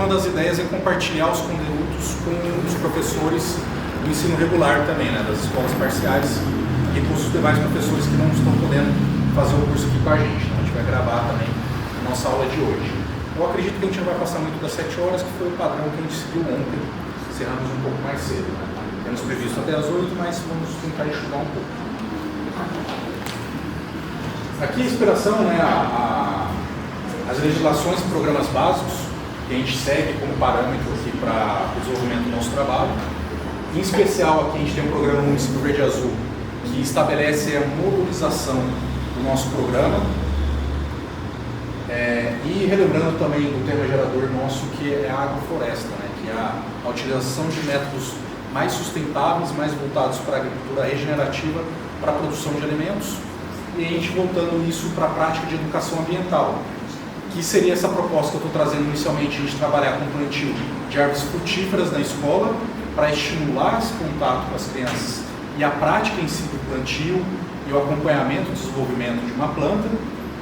uma das ideias é compartilhar os conteúdos com os professores do ensino regular também, né, das escolas parciais e com os demais professores que não estão podendo fazer o curso aqui com a gente. Então a gente vai gravar também a nossa aula de hoje. Eu acredito que a gente não vai passar muito das 7 horas, que foi o padrão que a gente seguiu ontem. Encerramos um pouco mais cedo, né? Temos previsto até as 8, mas vamos tentar enxugar um pouco. Aqui a inspiração, né, as legislações e programas básicos que a gente segue como parâmetro aqui para o desenvolvimento do nosso trabalho. Em especial aqui a gente tem um programa Município Verde e Azul que estabelece a modulização do nosso programa. E relembrando também do tema gerador nosso, que é a agrofloresta, né, que é a utilização de métodos mais sustentáveis, mais voltados para a agricultura regenerativa, para a produção de alimentos, e a gente voltando isso para a prática de educação ambiental, que seria essa proposta que eu estou trazendo inicialmente, a gente trabalhar com plantio de árvores frutíferas na escola, para estimular esse contato com as crianças e a prática em si do plantio e o acompanhamento do desenvolvimento de uma planta,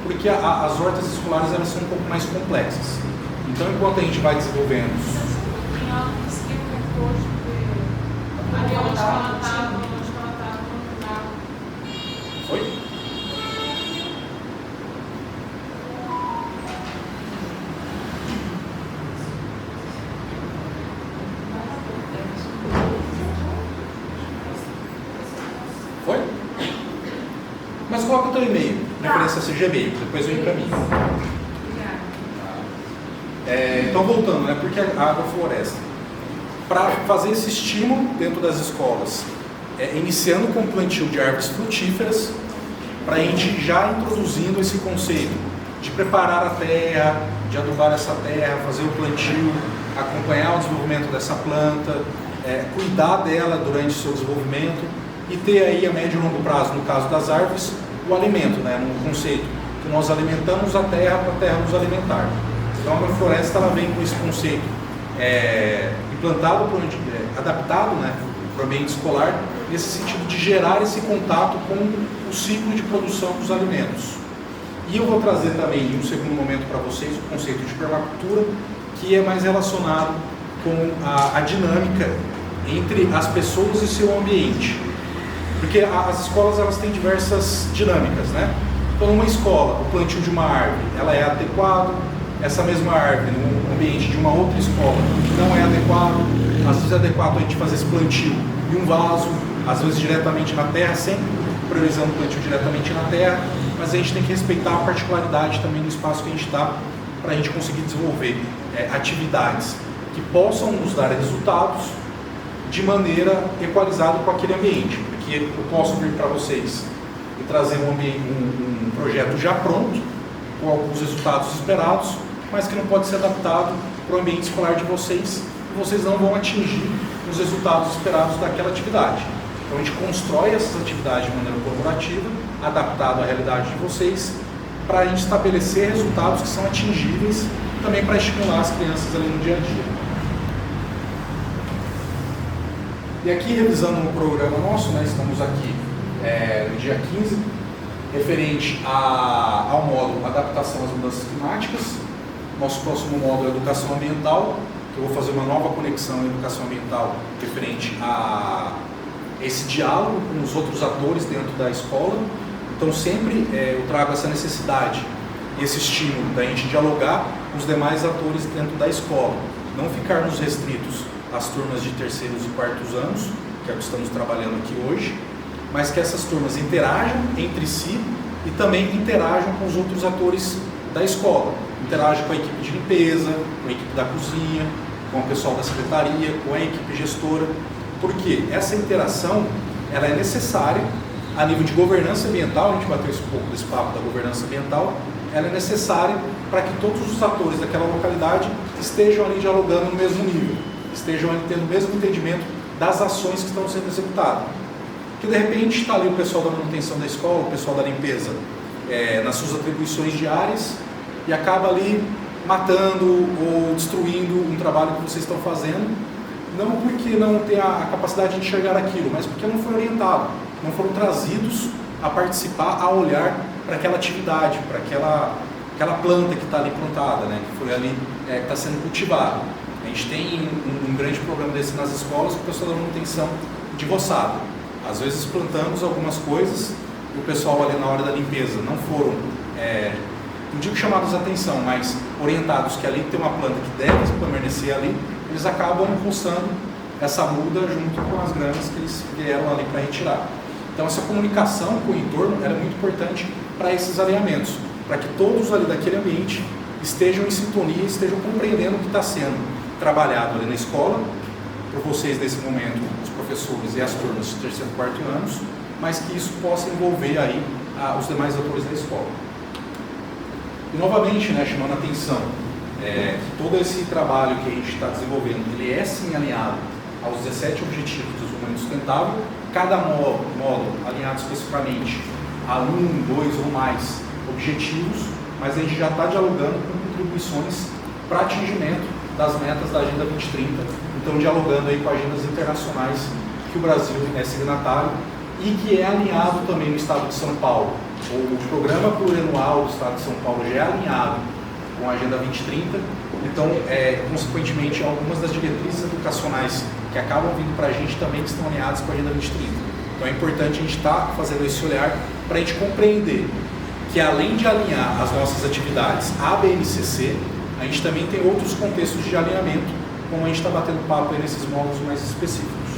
porque as hortas escolares elas são um pouco mais complexas. Então, enquanto a gente vai desenvolvendo... Foi? Foi? Mas coloca o teu e-mail, referência seja e-mail, depois eu encaminho. Então voltando, né, porque a agrofloresta, para fazer esse estímulo dentro das escolas, iniciando com o plantio de árvores frutíferas, para a gente já introduzindo esse conceito de preparar a terra, de adubar essa terra, fazer o plantio, acompanhar o desenvolvimento dessa planta, cuidar dela durante o seu desenvolvimento e ter aí a médio e longo prazo, no caso das árvores, o alimento, né, no conceito que nós alimentamos a terra para a terra nos alimentar. Então a agrofloresta ela vem com esse conceito implantado, adaptado, né, para o ambiente escolar, nesse sentido de gerar esse contato com o ciclo de produção dos alimentos. E eu vou trazer também, em um segundo momento para vocês, o conceito de permacultura, que é mais relacionado com a dinâmica entre as pessoas e seu ambiente. Porque as escolas elas têm diversas dinâmicas, né? Então, numa escola, o plantio de uma árvore, ela é adequado, essa mesma árvore, no ambiente de uma outra escola, não é adequado. Às vezes é adequado a gente fazer esse plantio em um vaso, às vezes diretamente na terra, sempre priorizando o plantio diretamente na terra, mas a gente tem que respeitar a particularidade também do espaço que a gente está, para a gente conseguir desenvolver atividades que possam nos dar resultados de maneira equalizada com aquele ambiente. Porque eu posso vir para vocês e trazer um projeto já pronto, com alguns resultados esperados, mas que não pode ser adaptado para o ambiente escolar de vocês, e vocês não vão atingir os resultados esperados daquela atividade. Então a gente constrói essas atividades de maneira colaborativa, adaptado à realidade de vocês, para a gente estabelecer resultados que são atingíveis, também para estimular as crianças ali no dia a dia. E aqui, revisando um programa nosso, né, estamos aqui no dia 15, referente ao módulo Adaptação às Mudanças Climáticas. Nosso próximo módulo é Educação Ambiental, que eu vou fazer uma nova conexão em Educação Ambiental referente a esse diálogo com os outros atores dentro da escola. Então sempre eu trago essa necessidade, esse estímulo da gente dialogar com os demais atores dentro da escola, não ficarmos restritos às turmas de terceiros e quartos anos, que é o que estamos trabalhando aqui hoje, mas que essas turmas interajam entre si e também interajam com os outros atores da escola, interagem com a equipe de limpeza, com a equipe da cozinha, com o pessoal da secretaria, com a equipe gestora, porque essa interação ela é necessária a nível de governança ambiental. A gente bateu um pouco desse papo da governança ambiental, ela é necessária para que todos os atores daquela localidade estejam ali dialogando no mesmo nível, estejam ali tendo o mesmo entendimento das ações que estão sendo executadas. Porque de repente está ali o pessoal da manutenção da escola, o pessoal da limpeza, nas suas atribuições diárias, e acaba ali matando ou destruindo um trabalho que vocês estão fazendo, não porque não tem a capacidade de enxergar aquilo, mas porque não foi orientado, não foram trazidos a participar, a olhar para aquela atividade, para aquela planta que está ali plantada, né, que foi ali, que está sendo cultivada. A gente tem um grande problema desse nas escolas, que o pessoal da manutenção de roçado. Às vezes plantamos algumas coisas e o pessoal ali na hora da limpeza não foram, não digo chamados a atenção, mas orientados que ali tem uma planta que deve permanecer ali, eles acabam roçando essa muda junto com as gramas que eles vieram ali para retirar. Então essa comunicação com o entorno era muito importante para esses alinhamentos, para que todos ali daquele ambiente estejam em sintonia, estejam compreendendo o que está sendo trabalhado ali na escola, por vocês nesse momento, os professores e as turmas de terceiro e quarto anos, mas que isso possa envolver aí os demais atores da escola. E novamente, né, chamando a atenção, que todo esse trabalho que a gente está desenvolvendo, ele é sim alinhado aos 17 Objetivos do Desenvolvimento Sustentável, cada módulo alinhado especificamente a 1, 2 ou mais objetivos, mas a gente já está dialogando com contribuições para atingimento das metas da Agenda 2030, então dialogando aí com agendas internacionais que o Brasil é signatário e que é alinhado também no Estado de São Paulo. O Programa Plurianual do Estado de São Paulo já é alinhado com a Agenda 2030, então, consequentemente, algumas das diretrizes educacionais que acabam vindo para a gente também estão alinhadas com a Agenda 2030. Então é importante a gente estar fazendo esse olhar para a gente compreender que, além de alinhar as nossas atividades à BNCC, a gente também tem outros contextos de alinhamento, como a gente está batendo papo aí nesses módulos mais específicos.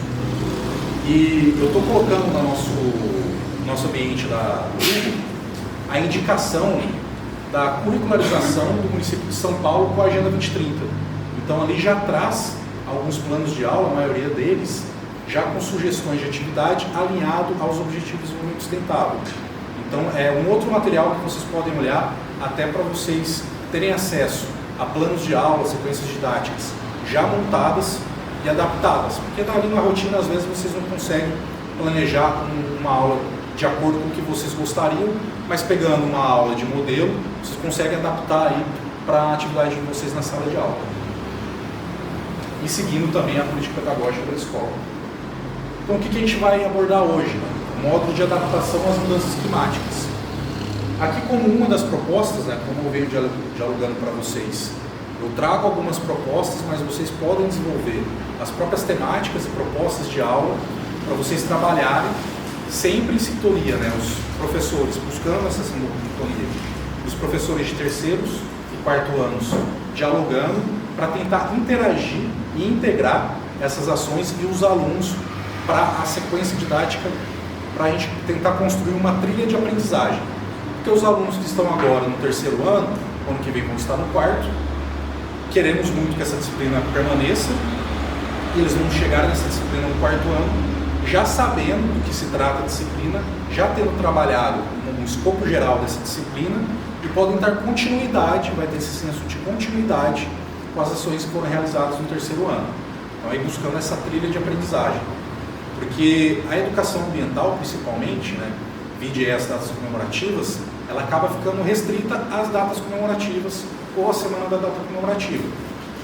E eu estou colocando no nosso ambiente da Google a indicação da curricularização do município de São Paulo com a Agenda 2030. Então ali já traz alguns planos de aula, a maioria deles, já com sugestões de atividade alinhado aos Objetivos de Desenvolvimento Sustentável. Então é um outro material que vocês podem olhar até para vocês terem acesso a planos de aula, sequências didáticas já montadas e adaptadas, porque ali na rotina às vezes vocês não conseguem planejar uma aula de acordo com o que vocês gostariam, mas pegando uma aula de modelo, vocês conseguem adaptar aí para a atividade de vocês na sala de aula. E seguindo também a política pedagógica da escola. Então o que a gente vai abordar hoje? O módulo de adaptação às mudanças climáticas. Aqui, como uma das propostas, né, como eu venho dialogando para vocês, eu trago algumas propostas, mas vocês podem desenvolver as próprias temáticas e propostas de aula para vocês trabalharem sempre em sintonia, né, os professores buscando essa sintonia, os professores de terceiros e quarto anos dialogando para tentar interagir e integrar essas ações e os alunos para a sequência didática, para a gente tentar construir uma trilha de aprendizagem. Porque os alunos que estão agora no terceiro ano que vem vão estar no quarto, queremos muito que essa disciplina permaneça, e eles vão chegar nessa disciplina no quarto ano, já sabendo do que se trata a disciplina, já tendo trabalhado no escopo geral dessa disciplina, e podem dar continuidade, vai ter esse senso de continuidade com as ações que foram realizadas no terceiro ano. Então, aí buscando essa trilha de aprendizagem. Porque a educação ambiental, principalmente, né, vide as datas comemorativas, ela acaba ficando restrita às datas comemorativas ou à semana da data comemorativa.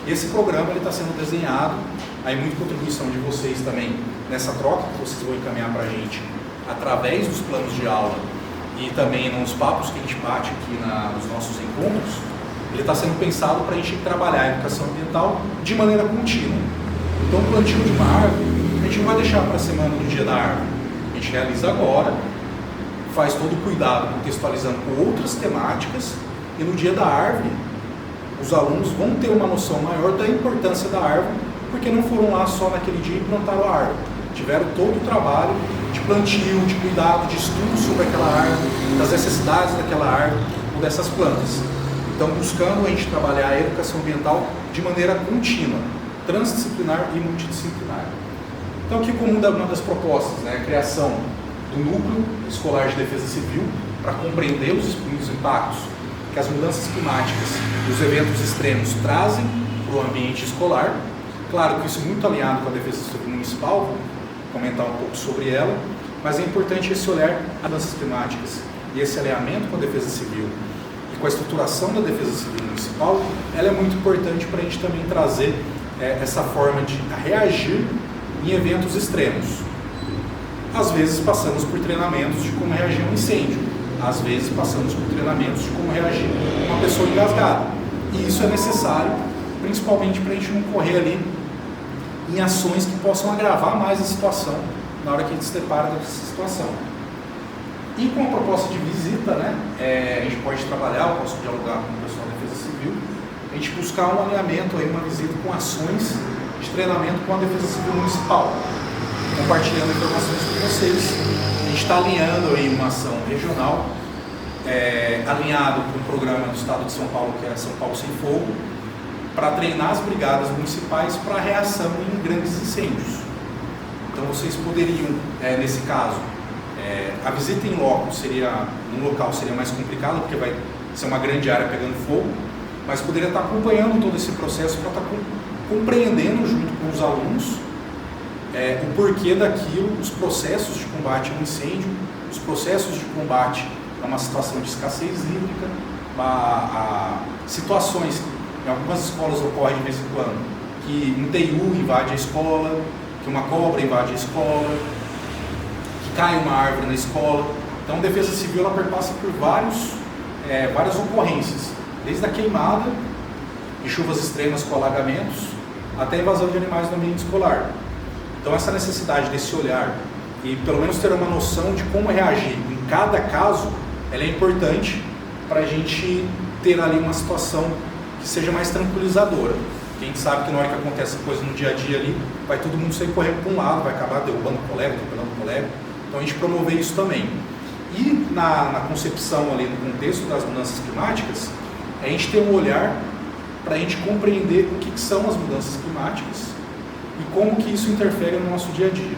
Esse programa está sendo desenhado, aí muita contribuição de vocês também nessa troca, que vocês vão encaminhar para a gente através dos planos de aula e também nos papos que a gente bate aqui nos nossos encontros. Ele está sendo pensado para a gente trabalhar a educação ambiental de maneira contínua. Então, o plantio de uma árvore, a gente não vai deixar para a semana do dia da árvore. A gente realiza agora, faz todo o cuidado, contextualizando com outras temáticas, e no dia da árvore, os alunos vão ter uma noção maior da importância da árvore, porque não foram lá só naquele dia e plantaram a árvore. Tiveram todo o trabalho de plantio, de cuidado, de estudo sobre aquela árvore, das necessidades daquela árvore ou dessas plantas. Então, buscando a gente trabalhar a educação ambiental de maneira contínua, transdisciplinar e multidisciplinar. Então, aqui como uma das propostas, né, a criação do Núcleo Escolar de Defesa Civil, para compreender os impactos que as mudanças climáticas e os eventos extremos trazem para o ambiente escolar. Claro que isso é muito alinhado com a Defesa Civil Municipal, vou comentar um pouco sobre ela, mas é importante esse olhar às mudanças climáticas e esse alinhamento com a Defesa Civil e com a estruturação da Defesa Civil Municipal, ela é muito importante para a gente também trazer essa forma de reagir em eventos extremos. Às vezes passamos por treinamentos de como reagir a um incêndio, às vezes passamos por treinamentos de como reagir a uma pessoa engasgada. E isso é necessário, principalmente para a gente não correr ali em ações que possam agravar mais a situação na hora que a gente se depara dessa situação. E com a proposta de visita, né, a gente pode trabalhar, eu posso dialogar com o pessoal da Defesa Civil, a gente buscar um alinhamento, aí, uma visita com ações de treinamento com a Defesa Civil Municipal, compartilhando informações com vocês. A gente está alinhando aí uma ação regional, alinhado com o programa do Estado de São Paulo, que é São Paulo Sem Fogo, para treinar as brigadas municipais para reação em grandes incêndios. Então vocês poderiam, nesse caso, a visita em loco no local seria mais complicado, porque vai ser uma grande área pegando fogo, mas poderia estar acompanhando todo esse processo para estar compreendendo junto com os alunos o porquê daquilo, os processos de combate ao incêndio, os processos de combate a uma situação de escassez hídrica, situações que em algumas escolas ocorrem de vez em quando, que um TU invade a escola, que uma cobra invade a escola, que cai uma árvore na escola. Então a Defesa Civil ela perpassa por várias ocorrências, desde a queimada, de chuvas extremas com alagamentos, até a invasão de animais no ambiente escolar. Então essa necessidade desse olhar e pelo menos ter uma noção de como reagir em cada caso, ela é importante para a gente ter ali uma situação que seja mais tranquilizadora. A gente sabe que na hora que acontece coisa no dia a dia ali, vai todo mundo sair correndo para um lado, vai acabar derrubando o colega, atropelando o colega. Então a gente promover isso também. E na concepção ali, no contexto das mudanças climáticas, a gente ter um olhar para a gente compreender o que são as mudanças climáticas e como que isso interfere no nosso dia a dia.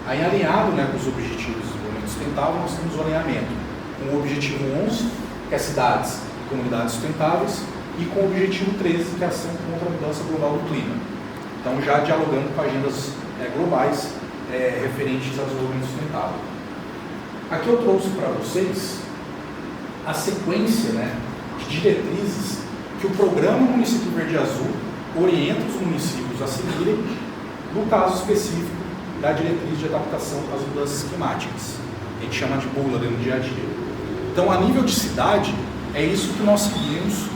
Aí alinhado, né, com os objetivos do desenvolvimento sustentável, nós temos o alinhamento com o objetivo 11, que é cidades e comunidades sustentáveis, e com o objetivo 13, que é a ação contra a mudança global do clima. Então já dialogando com agendas globais referentes ao desenvolvimento sustentável. Aqui eu trouxe para vocês a sequência, né, de diretrizes que o Programa Município Verde Azul orienta os municípios a seguirem, no caso específico da diretriz de adaptação às mudanças climáticas. A gente chama de bula no dia a dia. Então, a nível de cidade, é isso que nós seguimos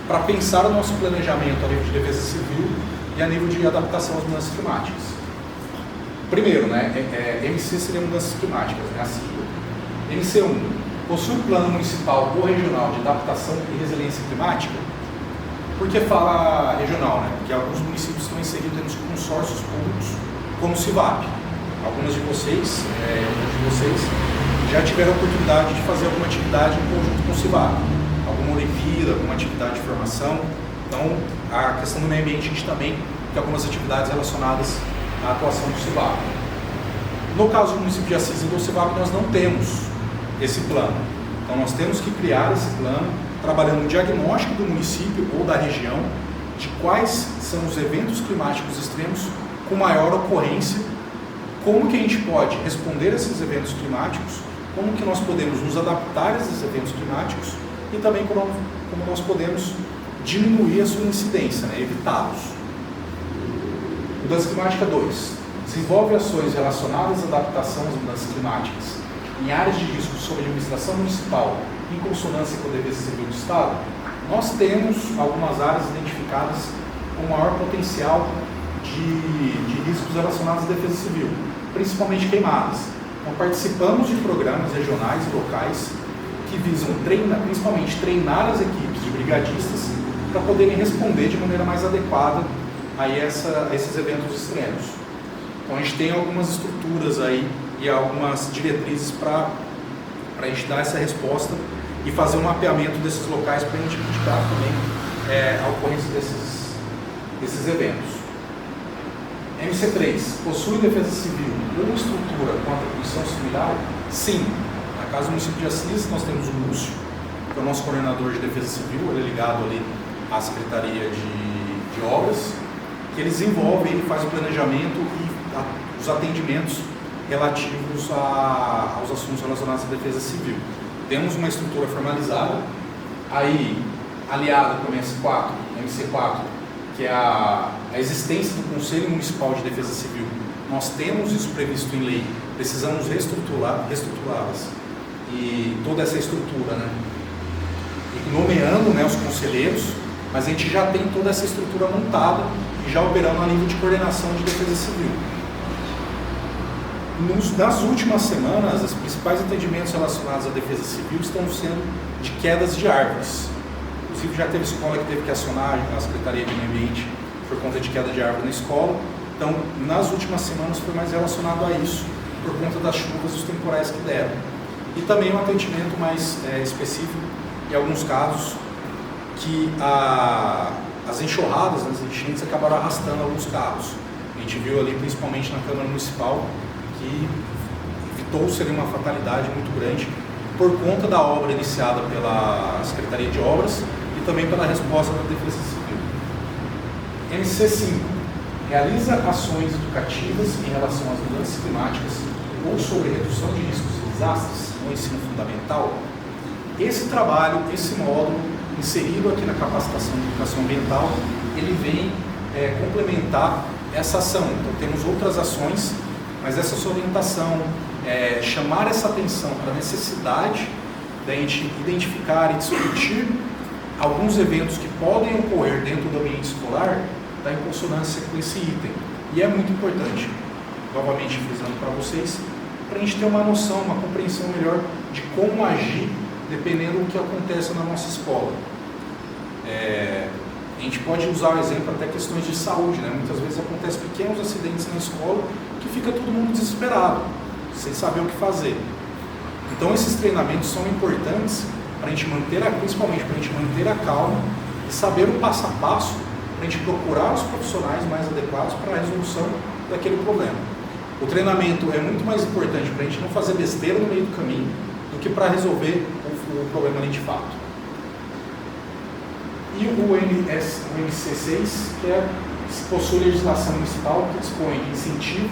para pensar o nosso planejamento a nível de defesa civil e a nível de adaptação às mudanças climáticas. Primeiro, né, MC seria mudanças climáticas, né, a sigla. MC1, possui plano municipal ou regional de adaptação e resiliência climática? Por que fala regional, né? Porque alguns municípios estão inseridos nos consórcios públicos, como o CIVAP. Alguns de vocês já tiveram a oportunidade de fazer alguma atividade em conjunto com o CIVAP, alguma Olimpíada, alguma atividade de formação. Então, a questão do meio ambiente, a gente também tem algumas atividades relacionadas à atuação do CIVAP. No caso do município de Assis e do CIVAP, nós não temos esse plano. Então, nós temos que criar esse plano, trabalhando no diagnóstico do município ou da região, de quais são os eventos climáticos extremos com maior ocorrência, como que a gente pode responder a esses eventos climáticos, como que nós podemos nos adaptar a esses eventos climáticos e também como nós podemos diminuir a sua incidência, né, evitá-los. Mudança climática 2. Desenvolve ações relacionadas à adaptação às mudanças climáticas em áreas de risco sob administração municipal em consonância com a Defesa Civil do Estado. Nós temos algumas áreas identificadas com maior potencial de riscos relacionados à defesa civil, principalmente queimadas. Então participamos de programas regionais e locais que visam principalmente treinar as equipes de brigadistas para poderem responder de maneira mais adequada a esses eventos extremos. Então a gente tem algumas estruturas aí e algumas diretrizes para a gente dar essa resposta e fazer um mapeamento desses locais para a gente indicar também a ocorrência desses eventos. MC3, possui defesa civil ou estrutura com atribuição similar? Sim. Na casa do município de Assis, nós temos o Lúcio, que é o nosso coordenador de defesa civil, ele é ligado ali à Secretaria de Obras, que ele desenvolve, ele faz o planejamento e os atendimentos relativos aos assuntos relacionados à defesa civil. Temos uma estrutura formalizada, aí aliado com o MC4, que é a existência do Conselho Municipal de Defesa Civil. Nós temos isso previsto em lei, precisamos reestruturá-las e toda essa estrutura, né? E nomeando, né, os conselheiros, mas a gente já tem toda essa estrutura montada e já operando a nível de coordenação de defesa civil. Nas últimas semanas, os principais atendimentos relacionados à defesa civil estão sendo de quedas de árvores. Inclusive já teve escola que teve que acionar a Secretaria de Meio Ambiente por conta de queda de árvore na escola. Então, nas últimas semanas foi mais relacionado a isso, por conta das chuvas e os temporais que deram. E também um atendimento mais específico, em alguns casos, que as enxurradas, as enchentes acabaram arrastando alguns carros. A gente viu ali, principalmente na Câmara Municipal, que evitou-se ali uma fatalidade muito grande por conta da obra iniciada pela Secretaria de Obras e também pela resposta da Defesa Civil. MC5 realiza ações educativas em relação às mudanças climáticas ou sobre redução de riscos de desastres no ensino fundamental. Esse trabalho, esse módulo, inserido aqui na capacitação de educação ambiental, ele vem complementar essa ação. Então temos outras ações, mas essa sua orientação, chamar essa atenção para a necessidade da gente identificar e discutir alguns eventos que podem ocorrer dentro do ambiente escolar, está em consonância com esse item. E é muito importante, novamente frisando para vocês, para a gente ter uma noção, uma compreensão melhor de como agir dependendo do que acontece na nossa escola. A gente pode usar o exemplo até questões de saúde, né? Muitas vezes acontecem pequenos acidentes na escola que fica todo mundo desesperado, sem saber o que fazer. Então esses treinamentos são importantes para a gente manter, principalmente para a gente manter a calma e saber o passo a passo para a gente procurar os profissionais mais adequados para a resolução daquele problema. O treinamento é muito mais importante para a gente não fazer besteira no meio do caminho do que para resolver o problema ali de fato. E o MC6, que possui legislação municipal que dispõe de incentivo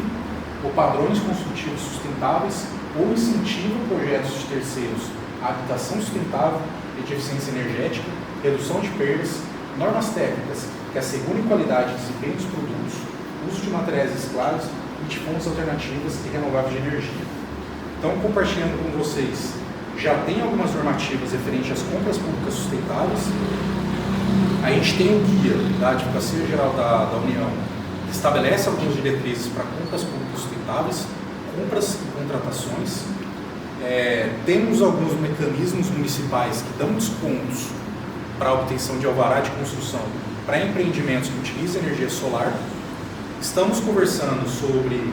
ou padrões construtivos sustentáveis ou incentiva projetos de terceiros à habitação sustentável e de eficiência energética, redução de perdas, normas técnicas que assegurem qualidade e desempenho dos produtos, uso de materiais reciclados e de fontes alternativas e renováveis de energia. Então, compartilhando com vocês, já tem algumas normativas referentes às compras públicas sustentáveis. A gente tem o guia da Advocacia Geral da União, que estabelece algumas diretrizes para compras públicas sustentáveis, compras e contratações. Temos alguns mecanismos municipais que dão descontos para a obtenção de alvará de construção para empreendimentos que utilizam energia solar. Estamos conversando sobre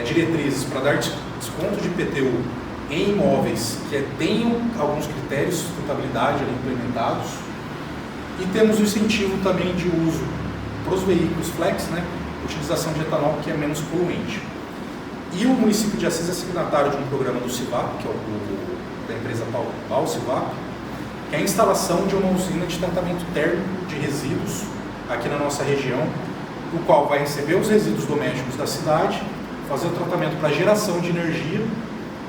diretrizes para dar desconto de IPTU em imóveis que tenham alguns critérios de sustentabilidade ali implementados. E temos o incentivo também de uso para os veículos flex, né, utilização de etanol, que é menos poluente. E o município de Assis é signatário de um programa do CIVAP, que é da empresa Pau CIVAP, que é a instalação de uma usina de tratamento térmico de resíduos aqui na nossa região, o qual vai receber os resíduos domésticos da cidade, fazer o tratamento para geração de energia,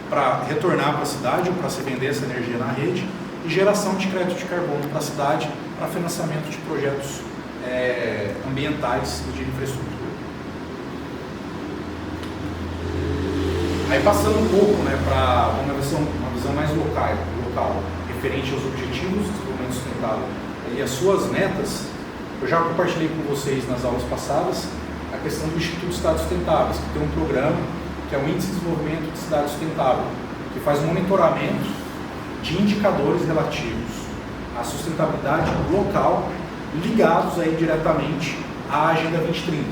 para retornar para a cidade ou para se vender essa energia na rede, e geração de crédito de carbono para a cidade, para financiamento de projetos ambientais e de infraestrutura. Aí passando um pouco, né, para uma visão mais local, referente aos objetivos do desenvolvimento sustentável e as suas metas, eu já compartilhei com vocês nas aulas passadas a questão do Instituto Cidades Sustentáveis, que tem um programa que é o Índice de Desenvolvimento de Cidade Sustentável, que faz um monitoramento de indicadores relativos à sustentabilidade local, ligados aí diretamente à Agenda 2030.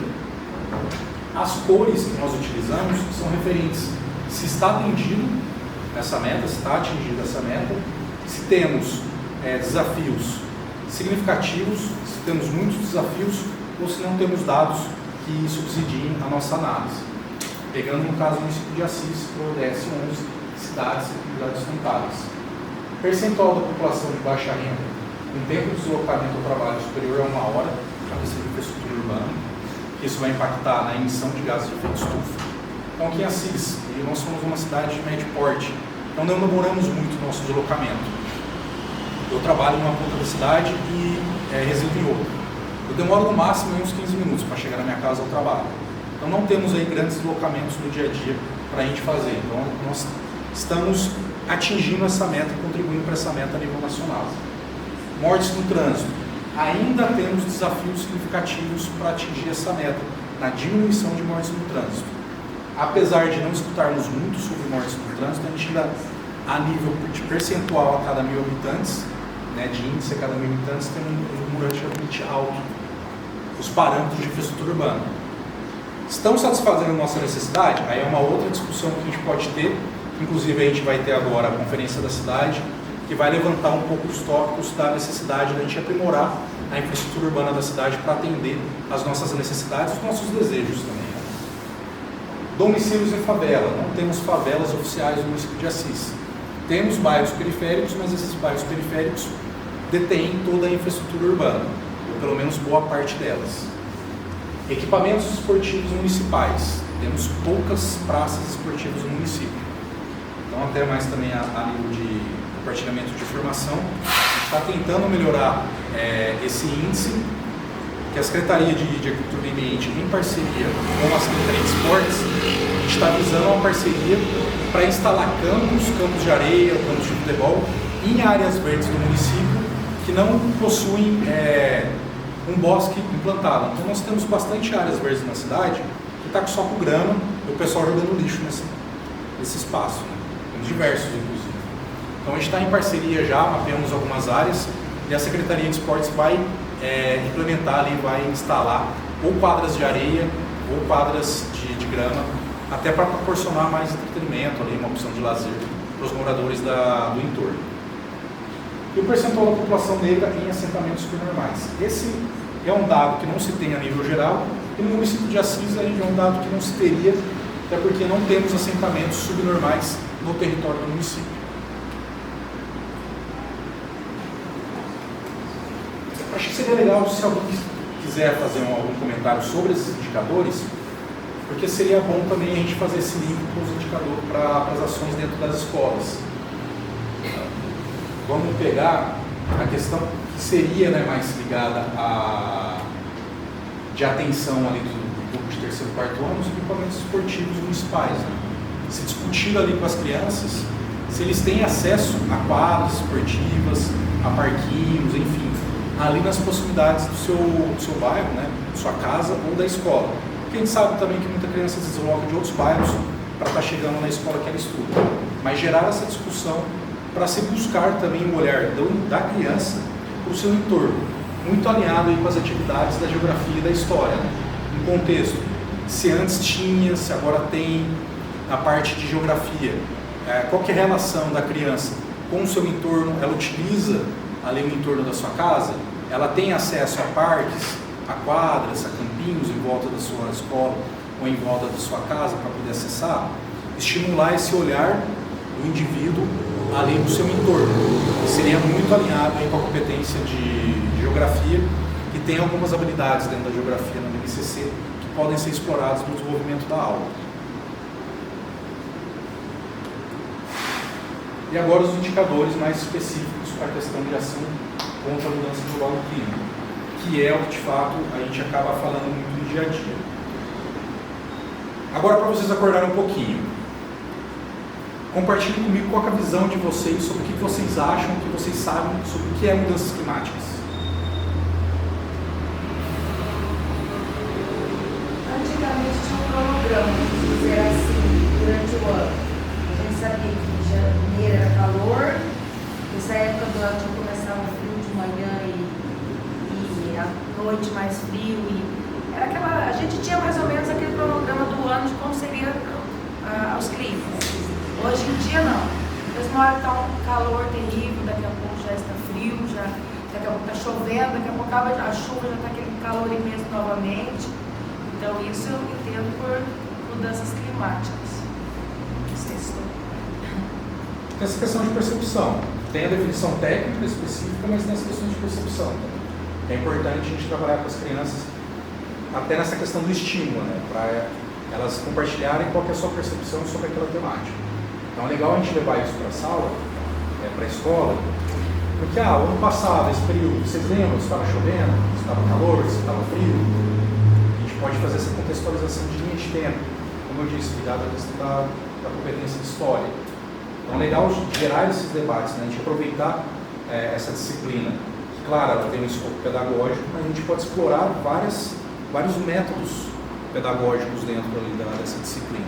As cores que nós utilizamos são referentes se está atendido essa meta, se está atingida essa meta, se temos desafios significativos, se temos muitos desafios ou se não temos dados que subsidiem a nossa análise. Pegando no caso do município de Assis, o ODS 11, cidades e comunidades sustentáveis. Percentual da população de baixa renda, com tempo de deslocamento ao trabalho superior a 1 hora, na questão de infraestrutura urbana, isso vai impactar na emissão de gases de efeito estufa. Então aqui em Assis, nós somos uma cidade de médio porte, então não demoramos muito o nosso deslocamento. Eu trabalho numa ponta da cidade e resido em outra. Eu demoro no máximo uns 15 minutos para chegar na minha casa ao trabalho. Então não temos aí grandes deslocamentos no dia a dia para a gente fazer. Então nós estamos atingindo essa meta, contribuindo para essa meta a nível nacional. Mortes no trânsito. Ainda temos desafios significativos para atingir essa meta, na diminuição de mortes no trânsito. Apesar de não escutarmos muito sobre mortes no trânsito, a gente ainda, a nível de percentual a cada 1.000 habitantes, né, de índice a cada 1.000 habitantes, tem um número relativamente alto, os parâmetros de infraestrutura urbana. Estão satisfazendo a nossa necessidade? Aí é uma outra discussão que a gente pode ter, inclusive a gente vai ter agora a conferência da cidade, que vai levantar um pouco os tópicos da necessidade de a gente aprimorar a infraestrutura urbana da cidade para atender as nossas necessidades e os nossos desejos também. Domicílios em favela. Não temos favelas oficiais no município de Assis. Temos bairros periféricos, mas esses bairros periféricos detêm toda a infraestrutura urbana, ou pelo menos boa parte delas. Equipamentos esportivos municipais. Temos poucas praças esportivas no município. Então, até mais também a nível de compartilhamento de informação, a gente está tentando melhorar esse índice, que a Secretaria de Agricultura e Ambiente, em parceria com a Secretaria de Esportes, a gente está visando uma parceria para instalar campos de areia, campos de futebol, em áreas verdes do município que não possuem um bosque implantado. Então nós temos bastante áreas verdes na cidade que está só com grama e o pessoal jogando lixo nesse espaço, né? Temos diversos, inclusive. Então a gente está em parceria já, mapeamos algumas áreas e a Secretaria de Esportes vai implementar ali, vai instalar ou quadras de areia ou quadras de grama, até para proporcionar mais entretenimento, ali, uma opção de lazer para os moradores do entorno. E o percentual da população negra em assentamentos subnormais. Esse é um dado que não se tem a nível geral, e no município de Assis é um dado que não se teria, até porque não temos assentamentos subnormais no território do município. Acho que seria legal se alguém quiser fazer algum comentário sobre esses indicadores, porque seria bom também a gente fazer esse link com os indicadores para as ações dentro das escolas. Vamos pegar a questão que seria, né, mais ligada de atenção ali do grupo de terceiro e quarto ano, os equipamentos esportivos municipais. Né? Se discutir ali com as crianças se eles têm acesso a quadras esportivas, a parquinhos, enfim, ali nas proximidades do seu bairro, né, sua casa ou da escola. Porque a gente sabe também que muita criança se desloca de outros bairros para estar chegando na escola que ela estuda. Mas gerar essa discussão para se buscar também o olhar da criança para o seu entorno, muito alinhado aí com as atividades da geografia e da história, né? Um contexto, se antes tinha, se agora tem, a parte de geografia, qual que é a relação da criança com o seu entorno, ela utiliza ali o entorno da sua casa, ela tem acesso a parques, a quadras, a campinhos em volta da sua escola ou em volta da sua casa para poder acessar, estimular esse olhar do indivíduo ali no seu entorno. Seria muito alinhado aí com a competência de geografia, que tem algumas habilidades dentro da geografia na BNCC que podem ser exploradas no desenvolvimento da aula. E agora os indicadores mais específicos para a questão de ação contra a mudança global do clima, que é o que de fato a gente acaba falando muito no dia a dia. Agora, para vocês acordarem um pouquinho, compartilhem comigo qual é a visão de vocês sobre o que vocês acham, o que vocês sabem sobre o que é mudanças climáticas. Antigamente tinha um cronograma, vamos dizer assim, durante o ano. A gente sabia que janeiro era calor, nessa época do ano já começava frio de manhã e à noite mais frio. Era a gente tinha mais ou menos aquele cronograma do ano de como seria os climas. Hoje em dia não. Mesmo hora está um calor terrível, daqui a pouco já está frio, daqui a pouco está chovendo, daqui a pouco a chuva já está aquele calor imenso novamente. Então isso eu entendo por mudanças climáticas. Tem essa questão de percepção. Tem a definição técnica específica, mas tem essa questão de percepção também. É importante a gente trabalhar com as crianças até nessa questão do estímulo, né? Para elas compartilharem qual que é a sua percepção sobre aquela temática. Então é legal a gente levar isso para a sala, para a escola, porque o ano passado, esse período, vocês lembram? Se estava chovendo, se estava calor, se estava frio. A gente pode fazer essa contextualização de linha de tempo, como eu disse, ligado à questão da competência de história. Então é legal gerar esses debates, né? A gente aproveitar essa disciplina, que claro, ela tem um escopo pedagógico, mas a gente pode explorar vários métodos pedagógicos dentro ali dessa disciplina.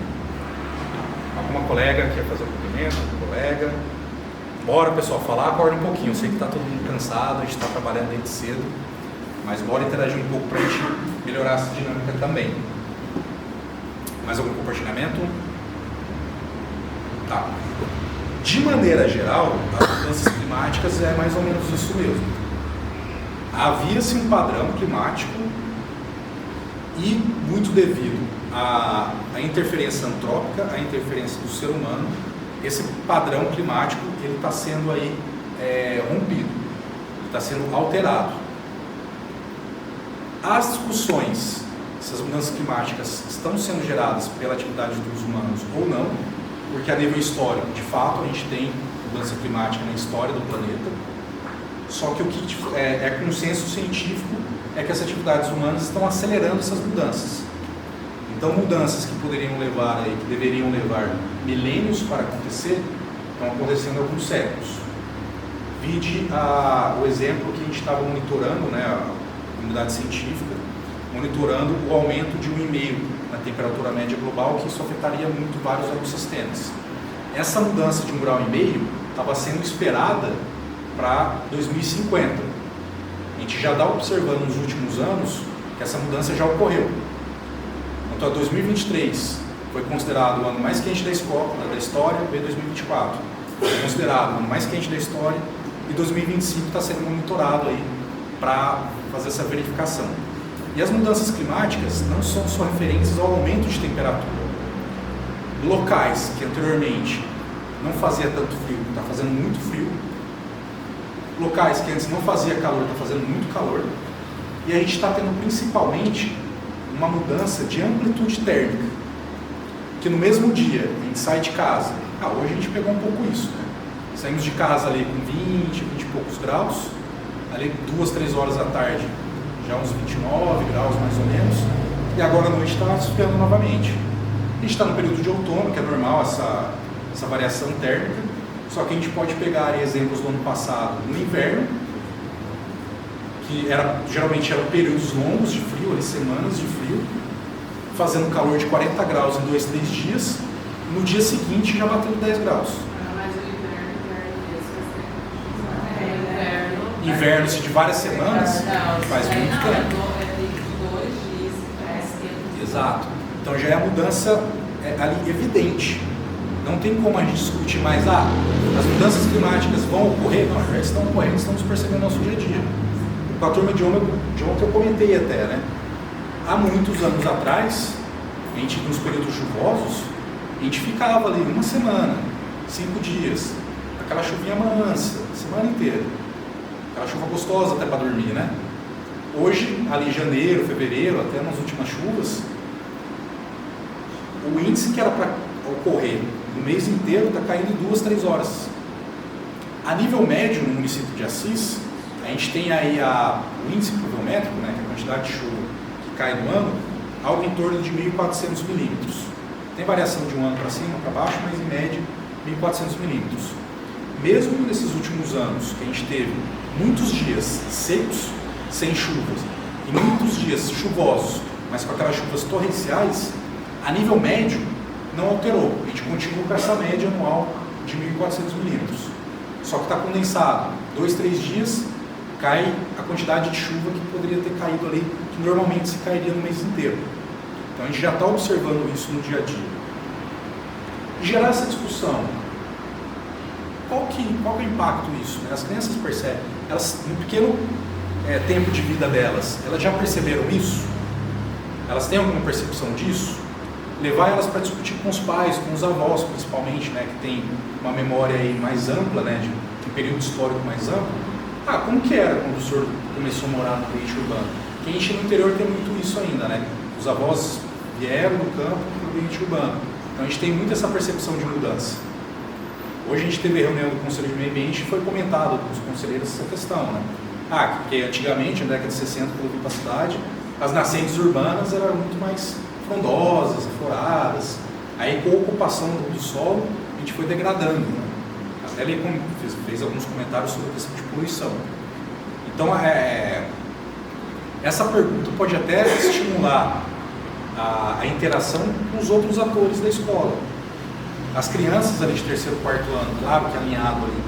Alguma colega quer fazer um cumprimento? Colega? Bora, pessoal, falar, acorda um pouquinho. Eu sei que está todo mundo cansado, a gente está trabalhando desde cedo, mas bora interagir um pouco para a gente melhorar essa dinâmica também. Mais algum compartilhamento? Tá. De maneira geral, as mudanças climáticas é mais ou menos isso mesmo. Havia-se um padrão climático e, muito devido à interferência antrópica, à interferência do ser humano, esse padrão climático ele está sendo aí rompido, está sendo alterado. As discussões se as mudanças climáticas estão sendo geradas pela atividade dos humanos ou não, porque a nível histórico, de fato, a gente tem mudança climática na história do planeta, só que o que é consenso científico é que as atividades humanas estão acelerando essas mudanças. Então, mudanças que poderiam levar aí, que deveriam levar milênios para acontecer, estão acontecendo há alguns séculos. Vide o exemplo que a gente estava monitorando, né, a comunidade científica, monitorando o aumento de 1,5 na temperatura média global, que isso afetaria muito vários ecossistemas. Essa mudança de 1,5 grau estava sendo esperada para 2050. A gente já está observando nos últimos anos que essa mudança já ocorreu. Então, 2023 foi considerado o ano mais quente da história, e 2024 foi considerado o ano mais quente da história, e 2025 está sendo monitorado aí para fazer essa verificação. E as mudanças climáticas não são só referentes ao aumento de temperatura. Locais que anteriormente não fazia tanto frio, está fazendo muito frio. Locais que antes não fazia calor, está fazendo muito calor. E a gente está tendo principalmente uma mudança de amplitude térmica. Que no mesmo dia a gente sai de casa, hoje a gente pegou um pouco isso, né? Saímos de casa ali com 20 e poucos graus, ali 2, 3 horas da tarde, já uns 29 graus mais ou menos, e agora à noite está esfriando novamente. A gente está no período de outono, que é normal essa variação térmica, só que a gente pode pegar exemplos do ano passado, no inverno, que geralmente eram períodos longos de frio, ali, semanas de frio, fazendo calor de 40 graus em 2, 3 dias, no dia seguinte já batendo 10 graus. Inverno de várias semanas faz muito tempo. Exato. Então já é a mudança ali evidente. Não tem como a gente discutir mais, as mudanças climáticas vão ocorrer? Não, já estão ocorrendo, estamos percebendo no nosso dia a dia. Com a turma de ontem eu comentei até, né? Há muitos anos atrás, a gente, nos períodos chuvosos, a gente ficava ali uma semana, 5 dias, aquela chuvinha mansa, semana inteira. Aquela chuva gostosa até para dormir, né? Hoje, ali em janeiro, fevereiro, até nas últimas chuvas, o índice que era para ocorrer no mês inteiro está caindo em 2, 3 horas. A nível médio, no município de Assis, a gente tem aí o índice pluviométrico, né, que é a quantidade de chuva que cai no ano, algo em torno de 1.400 milímetros. Tem variação de um ano para cima, para baixo, mas em média 1.400 milímetros. Mesmo nesses últimos anos, que a gente teve muitos dias secos, sem chuvas, e muitos dias chuvosos, mas com aquelas chuvas torrenciais, a nível médio não alterou. A gente continua com essa média anual de 1.400 milímetros. Só que está condensado. 2, 3 dias, cai a quantidade de chuva que poderia ter caído ali, que normalmente se cairia no mês inteiro. Então a gente já está observando isso no dia a dia. E gerar essa discussão. Qual que é o impacto disso? Né? As crianças percebem, elas, no pequeno tempo de vida delas, elas já perceberam isso? Elas têm alguma percepção disso? Levar elas para discutir com os pais, com os avós principalmente, né, que tem uma memória aí mais ampla, né, de um período histórico mais amplo. Como que era quando o senhor começou a morar no ambiente urbano? Porque a gente no interior tem muito isso ainda, né? Os avós vieram do campo para o ambiente urbano. Então a gente tem muito essa percepção de mudança. Hoje a gente teve reunião do Conselho de Meio Ambiente e foi comentado com os conselheiros essa questão, né? Porque antigamente, na década de 60, quando eu vim para a cidade, as nascentes urbanas eram muito mais frondosas, afloradas. Aí com a ocupação do solo, a gente foi degradando, né? até fez alguns comentários sobre a questão de poluição. Então, essa pergunta pode até estimular a interação com os outros atores da escola. As crianças ali de terceiro, quarto ano, claro que alinhado ali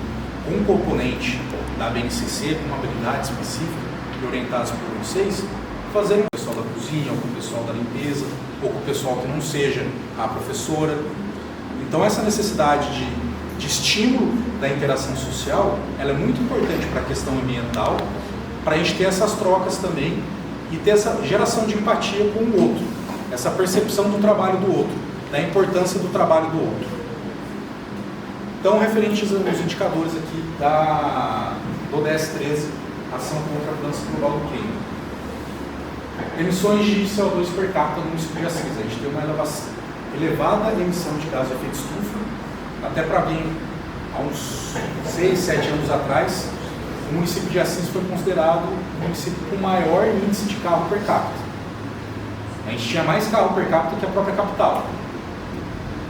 com um componente da BNCC, com uma habilidade específica e orientados por vocês, fazerem com o pessoal da cozinha, ou com o pessoal da limpeza, ou com o pessoal que não seja a professora. Então essa necessidade de estímulo da interação social, ela é muito importante para a questão ambiental, para a gente ter essas trocas também e ter essa geração de empatia com o outro, essa percepção do trabalho do outro, da importância do trabalho do outro. Então, referentes aos indicadores aqui do ODS 13, Ação contra a Mudança Global do Clima. Emissões de CO2 per capita no município de Assis. A gente tem uma elevada emissão de gás de efeito estufa. Até para mim, há uns 6, 7 anos atrás, o município de Assis foi considerado o município com maior índice de carro per capita. A gente tinha mais carro per capita que a própria capital.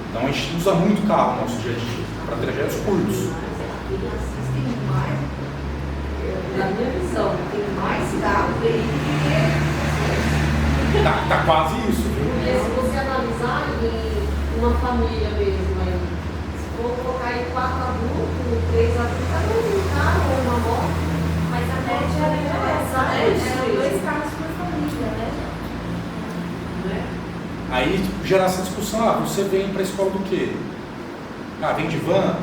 Então a gente usa muito carro no nosso dia a dia, para trajetos curtos. Na minha visão, tem mais carro veículo Tá quase isso, viu? Porque se você analisar em uma família mesmo, aí, se for colocar aí 4 adultos, 3 adultos, cada um carro ou uma moto, mas a média era essa, né? Eram 2 carros por família, né? Aí gerar essa discussão, você vem para a escola do quê? Vem de van?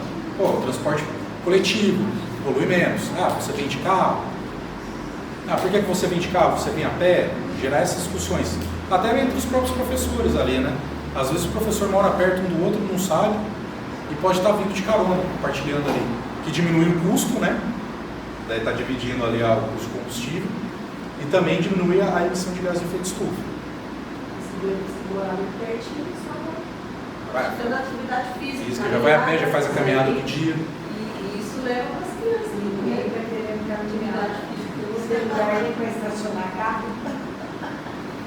Transporte coletivo, polui menos. Você vem de carro? Por que você vem de carro? Você vem a pé? Gerar essas discussões. Até entre os próprios professores ali, né? Às vezes o professor mora perto um do outro, não sabe, e pode estar vindo de carona, compartilhando ali. Que diminui o custo, né? Daí está dividindo ali o custo de combustível, e também diminui a emissão de gás de efeito estufa. se morar muito pertinho, só praticando atividade física. Já vai a pé, já faz a caminhada do dia. E isso leva as crianças. Ninguém vai querer ficar atividade física. Você não vai nem para estacionar carro.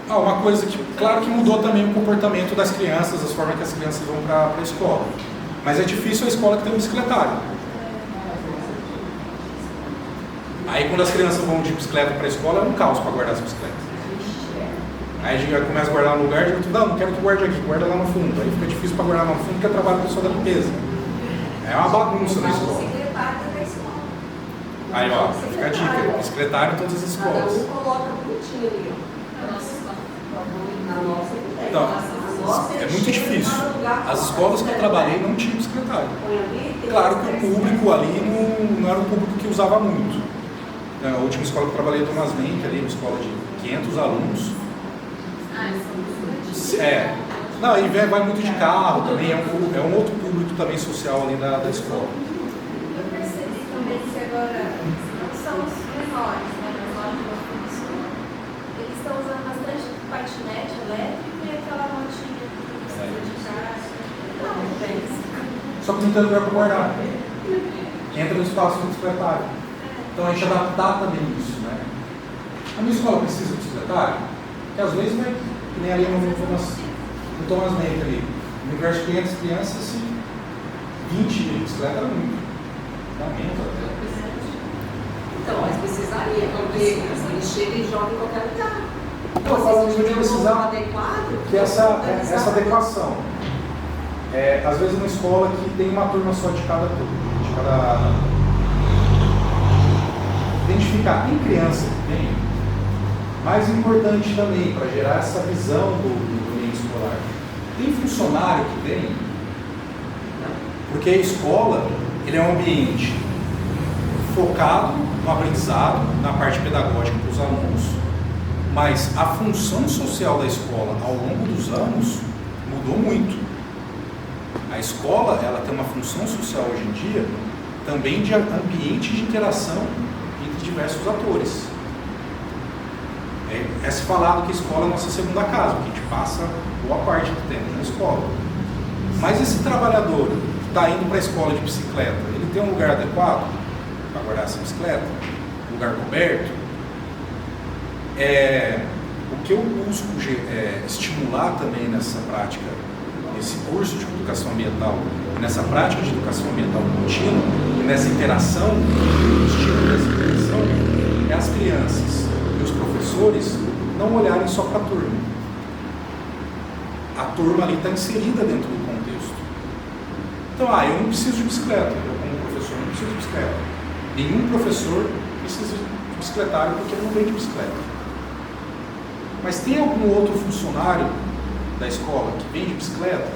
Uma coisa que, claro que mudou também o comportamento das crianças, as formas que as crianças vão para a escola. Mas é difícil a escola que tem um bicicletário. Aí quando as crianças vão de bicicleta para a escola, é um caos para guardar as bicicletas. Aí a gente começa a guardar no lugar, não quero que guarde aqui, guarda lá no fundo. Aí fica difícil para guardar lá no fundo, porque é trabalho do pessoal da limpeza. É uma bagunça na escola. Aí fica a dica, bicicletário em todas as escolas. Cada um coloca bonitinho ali, Então, é muito difícil. As escolas que eu trabalhei não tinham bicicletário. Claro que o público ali não era um público que usava muito. A última escola que eu trabalhei, Thomas Menck, ali, uma escola de 500 alunos. Não, e vai muito de carro também, é um outro público também social ali da escola. Eu percebi também que agora não são os menores, né, mas lá no professor, eles estão usando bastante patinete elétrico e aquela motinha que precisa de chave. Não, tem. Só que não tem lugar para guardar. Entra no espaço do bicicletário. Então a gente adaptar também isso, né? A minha escola precisa de bicicletário, que às vezes vai, que nem ali no Thomas Menck ali, no universo de 500 crianças, 20 de bicicleta era muito. Dá menos até. Então, mas precisaria, porque eles chegam e jogam em qualquer lugar. Eu falo de precisar adequado, que essa adequação. Às vezes uma escola que tem uma turma só de cada identificar em criança que tem, mais importante também para gerar essa visão do ambiente escolar. Tem funcionário que tem, porque a escola ele é um ambiente focado no aprendizado, na parte pedagógica para os alunos, mas a função social da escola ao longo dos anos mudou muito. A escola ela tem uma função social hoje em dia também de ambiente de interação entre diversos atores. É se falado que a escola é a nossa segunda casa, porque a gente passa boa parte do tempo na escola. Mas esse trabalhador que está indo para a escola de bicicleta, ele tem um lugar adequado para guardar essa bicicleta? Um lugar coberto? O que eu busco estimular também nessa prática nesse curso de educação ambiental, nessa prática de educação ambiental contínua, e nessa interação, o estímulo dessa interação, é as crianças e os professores não olharem só para a turma. A turma ali está inserida dentro do contexto. Então, eu não preciso de bicicleta, eu como professor não preciso de bicicleta. Nenhum professor precisa de bicicletário porque ele não vem de bicicleta. Mas tem algum outro funcionário da escola que vem de bicicleta?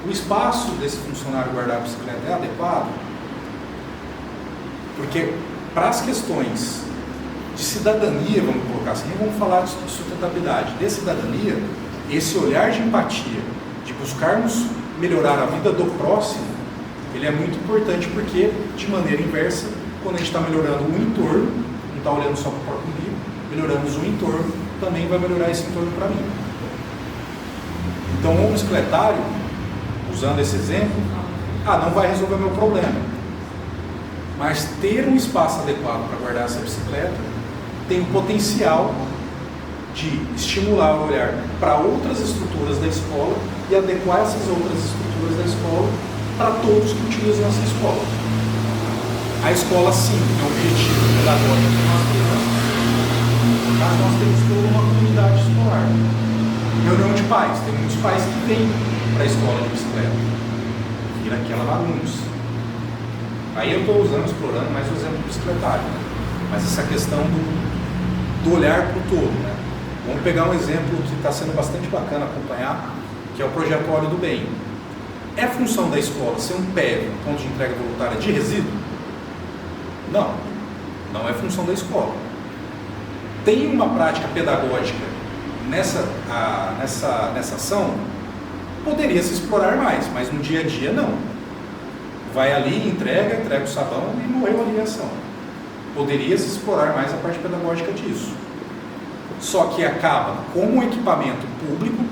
O espaço desse funcionário guardar a bicicleta é adequado? Porque para as questões de cidadania, vamos colocar assim, nem vamos falar de sustentabilidade, de cidadania, esse olhar de empatia, de buscarmos melhorar a vida do próximo, ele é muito importante porque, de maneira inversa, quando a gente está melhorando o entorno, não está olhando só para o próprio umbigo, melhoramos o entorno, também vai melhorar esse entorno para mim. Então, um bicicletário, usando esse exemplo, não vai resolver meu problema. Mas ter um espaço adequado para guardar essa bicicleta tem o potencial de estimular o olhar para outras estruturas da escola e adequar essas outras estruturas da escola para todos que utilizam essa escola. A escola, sim, tem o objetivo pedagógico que nós temos, mas nós temos toda uma comunidade escolar. Reunião de pais, tem muitos pais que vêm para a escola de bicicleta, vira aquela bagunça. Aí eu estou explorando mais o exemplo do bicicletário, mas essa questão do olhar para o todo, né? Vamos pegar um exemplo que está sendo bastante bacana acompanhar, que é o projeto Óleo do Bem. É função da escola ser um PEV, um ponto de entrega voluntária de resíduo? Não, não é função da escola. Tem uma prática pedagógica nessa ação? Poderia se explorar mais, mas no dia a dia não. Vai ali, entrega o sabão e morreu ali a ação. Poderia se explorar mais a parte pedagógica disso. Só que acaba, como equipamento público,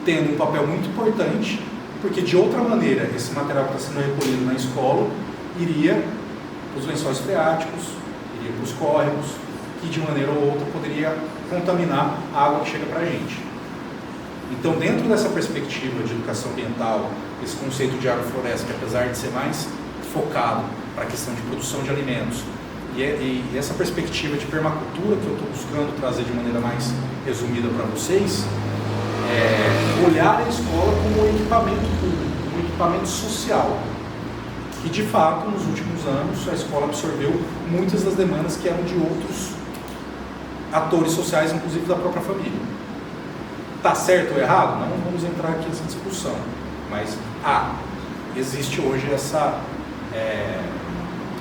tendo um papel muito importante, porque de outra maneira esse material que está sendo recolhido na escola iria para os lençóis freáticos, iria para os córregos, que de maneira ou outra poderia contaminar a água que chega para a gente. Então, dentro dessa perspectiva de educação ambiental, esse conceito de agrofloresta, que apesar de ser mais focado para a questão de produção de alimentos, e essa perspectiva de permacultura que eu estou buscando trazer de maneira mais resumida para vocês, olhar a escola como um equipamento público, um equipamento social, que de fato, nos últimos anos, a escola absorveu muitas das demandas que eram de outros atores sociais, inclusive da própria família. Está certo ou errado? Não vamos entrar aqui nessa discussão, mas existe hoje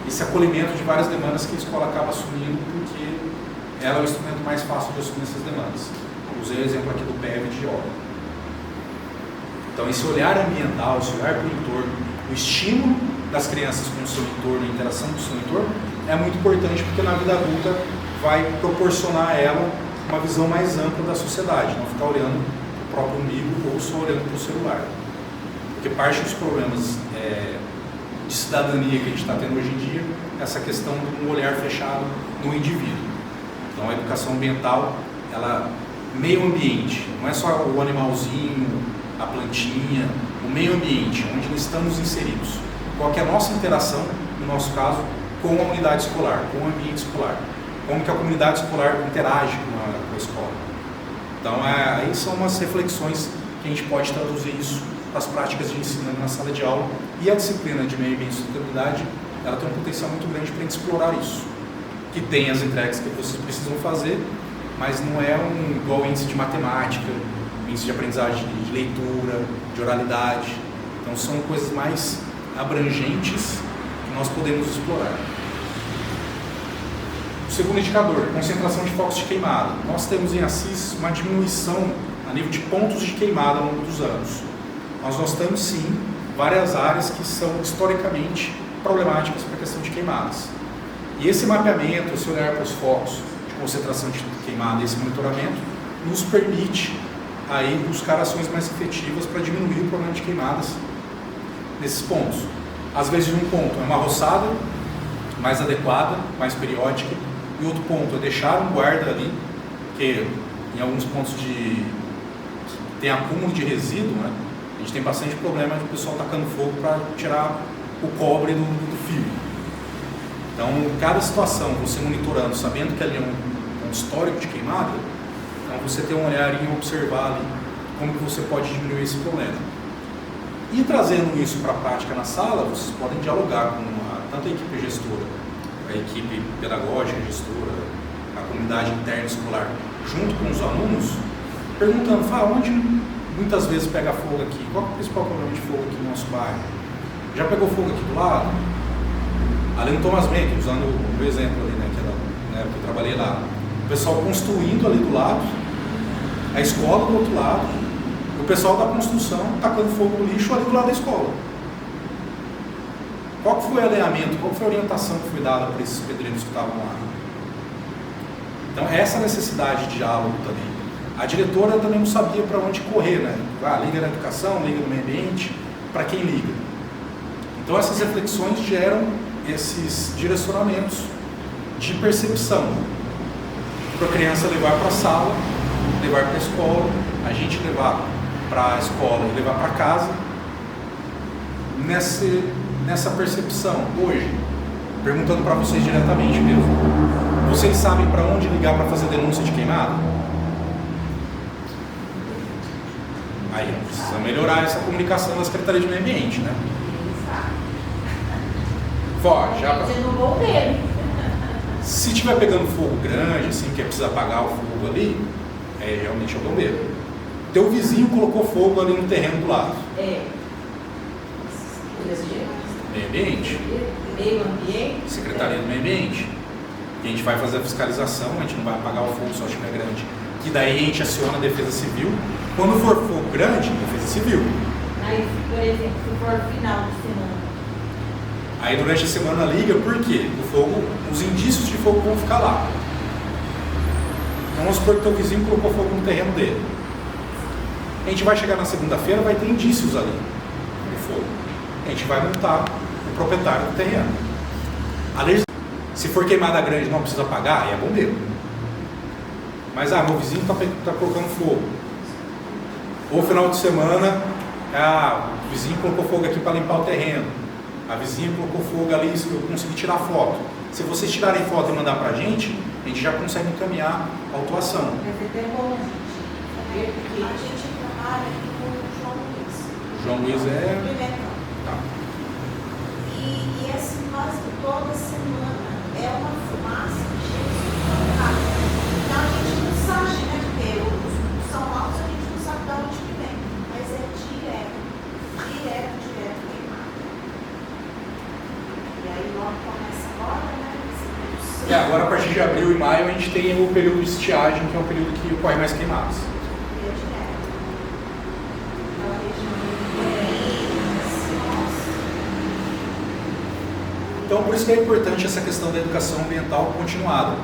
esse acolhimento de várias demandas que a escola acaba assumindo porque ela é o instrumento mais fácil de assumir essas demandas. Usei o exemplo aqui do PEV de óleo. Então, esse olhar ambiental, esse olhar para o entorno, o estímulo das crianças com o seu entorno, a interação com o seu entorno, é muito importante porque na vida adulta vai proporcionar a ela uma visão mais ampla da sociedade, não ficar olhando para o próprio umbigo ou só olhando para o celular. Porque parte dos problemas de cidadania que a gente está tendo hoje em dia é essa questão de um olhar fechado no indivíduo. Então a educação ambiental, meio ambiente, não é só o animalzinho, a plantinha, o meio ambiente, onde nós estamos inseridos. Qual que é a nossa interação, no nosso caso, com a unidade escolar, com o ambiente escolar. Como que a comunidade escolar interage com a escola. Então, aí são umas reflexões que a gente pode traduzir isso para as práticas de ensino na sala de aula. E a disciplina de meio ambiente e sustentabilidade, ela tem um potencial muito grande para a gente explorar isso. Que tem as entregas que vocês precisam fazer, mas não é igual índice de matemática, índice de aprendizagem de leitura, de oralidade. Então, são coisas mais abrangentes que nós podemos explorar. O segundo indicador, concentração de focos de queimada. Nós temos em Assis uma diminuição a nível de pontos de queimada ao longo dos anos. Nós temos sim várias áreas que são historicamente problemáticas para a questão de queimadas. E esse mapeamento, esse olhar para os focos de concentração de queimada e esse monitoramento nos permite aí buscar ações mais efetivas para diminuir o problema de queimadas nesses pontos. Às vezes um ponto é uma roçada mais adequada, mais periódica, e outro ponto é deixar um guarda ali, que em alguns pontos tem acúmulo de resíduo, né? A gente tem bastante problema de o pessoal tacando fogo para tirar o cobre do fio. Então, cada situação, você monitorando, sabendo que ali é um histórico de queimada, então você tem um olhar em observar ali como que você pode diminuir esse problema. E trazendo isso para a prática na sala, vocês podem dialogar com tanto a equipe gestora, a equipe pedagógica, gestora, a comunidade interna escolar, junto com os alunos, perguntando, onde muitas vezes pega fogo aqui? Qual é o principal problema de fogo aqui no nosso bairro? Já pegou fogo aqui do lado? Ali no Thomas Menck, usando o meu exemplo ali, né, na época que eu trabalhei lá, o pessoal construindo ali do lado, a escola do outro lado, o pessoal da construção tacando fogo no lixo ali do lado da escola. Qual foi o alinhamento, qual foi a orientação que foi dada para esses pedreiros que estavam lá? Então, essa necessidade de diálogo também. A diretora também não sabia para onde correr, né? Liga na educação, liga no meio ambiente, para quem liga. Então, essas reflexões geram esses direcionamentos de percepção. Para a criança levar para a sala, levar para a escola, a gente levar para a escola e levar para casa, nessa percepção. Hoje, perguntando para vocês diretamente mesmo, vocês sabem para onde ligar para fazer denúncia de queimada? Aí, precisa melhorar essa comunicação da Secretaria de Meio Ambiente, né? Se estiver pegando fogo grande, assim, que precisa apagar o fogo ali, realmente é o bombeiro. Teu vizinho colocou fogo ali no terreno do lado. Meio Ambiente? Meio Ambiente? Secretaria do Meio Ambiente. E a gente vai fazer a fiscalização, a gente não vai apagar o fogo só se estiver grande. Que daí a gente aciona a Defesa Civil. Quando for fogo grande, Defesa Civil. Aí, por exemplo, se for final de semana. Aí durante a semana liga, por quê? O fogo, os indícios de fogo vão ficar lá. Então vamos supor que o teu vizinho colocou fogo no terreno dele. A gente vai chegar na segunda-feira, vai ter indícios ali de fogo. A gente vai multar o proprietário do terreno. Se for queimada grande não precisa pagar, aí é bombeiro. Mas meu vizinho está colocando fogo. Ou final de semana, o vizinho colocou fogo aqui para limpar o terreno. A vizinha colocou fogo ali, eu consegui tirar foto. Se vocês tirarem foto e mandar para a gente já consegue encaminhar a autuação. É bom, gente. A gente trabalha com o João Luiz. O João Luiz Tá. E assim, quase toda semana é uma fumaça que chega supermercado. Então a gente não sabe, né? Porque os São Paulo a gente não sabe de onde que vem. Mas é direto queimado. E aí logo começa agora, né? Agora a partir de abril e maio a gente tem o período de estiagem, que é o período que ocorre mais queimadas. Então, por isso que é importante essa questão da educação ambiental continuada,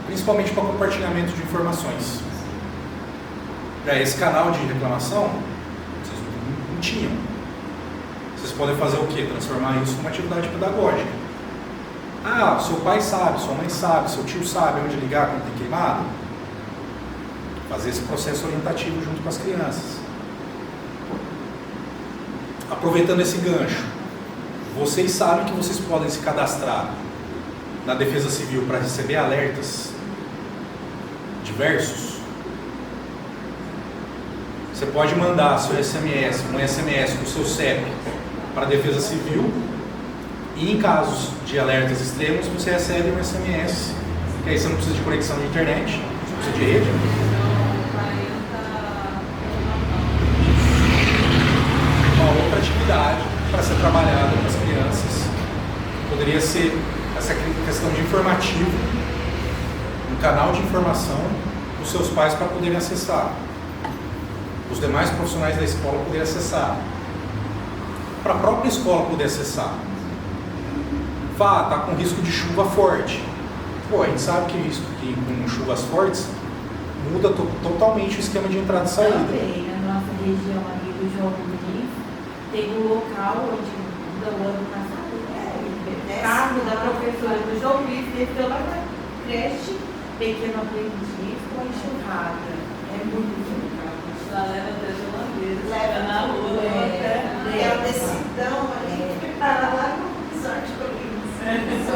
principalmente para compartilhamento de informações. Esse canal de reclamação, vocês não tinham. Vocês podem fazer o quê? Transformar isso numa atividade pedagógica. Seu pai sabe, sua mãe sabe, seu tio sabe onde ligar quando tem queimada. Fazer esse processo orientativo junto com as crianças. Aproveitando esse gancho, vocês sabem que vocês podem se cadastrar na Defesa Civil para receber alertas diversos. Você pode mandar seu SMS, um SMS com o seu CEP para a Defesa Civil, e em casos de alertas extremos você recebe um SMS, que aí você não precisa de conexão de internet, você precisa de rede. Uma outra atividade para ser trabalhada com as crianças poderia ser essa questão de informativo, um canal de informação para os seus pais para poderem acessar, os demais profissionais da escola poderem acessar, para a própria escola poder acessar. Está com risco de chuva forte. A gente sabe que com chuvas fortes muda totalmente o esquema de entrada e saída. Também, na nossa região ali do João Luiz, tem um local onde, no ano passado, o carro da professora do João Luiz desceu lá na creche, pequeno aprendiz com enxurrada. É muito complicado. Aparecidão ali, preparar lá no resort Colinas.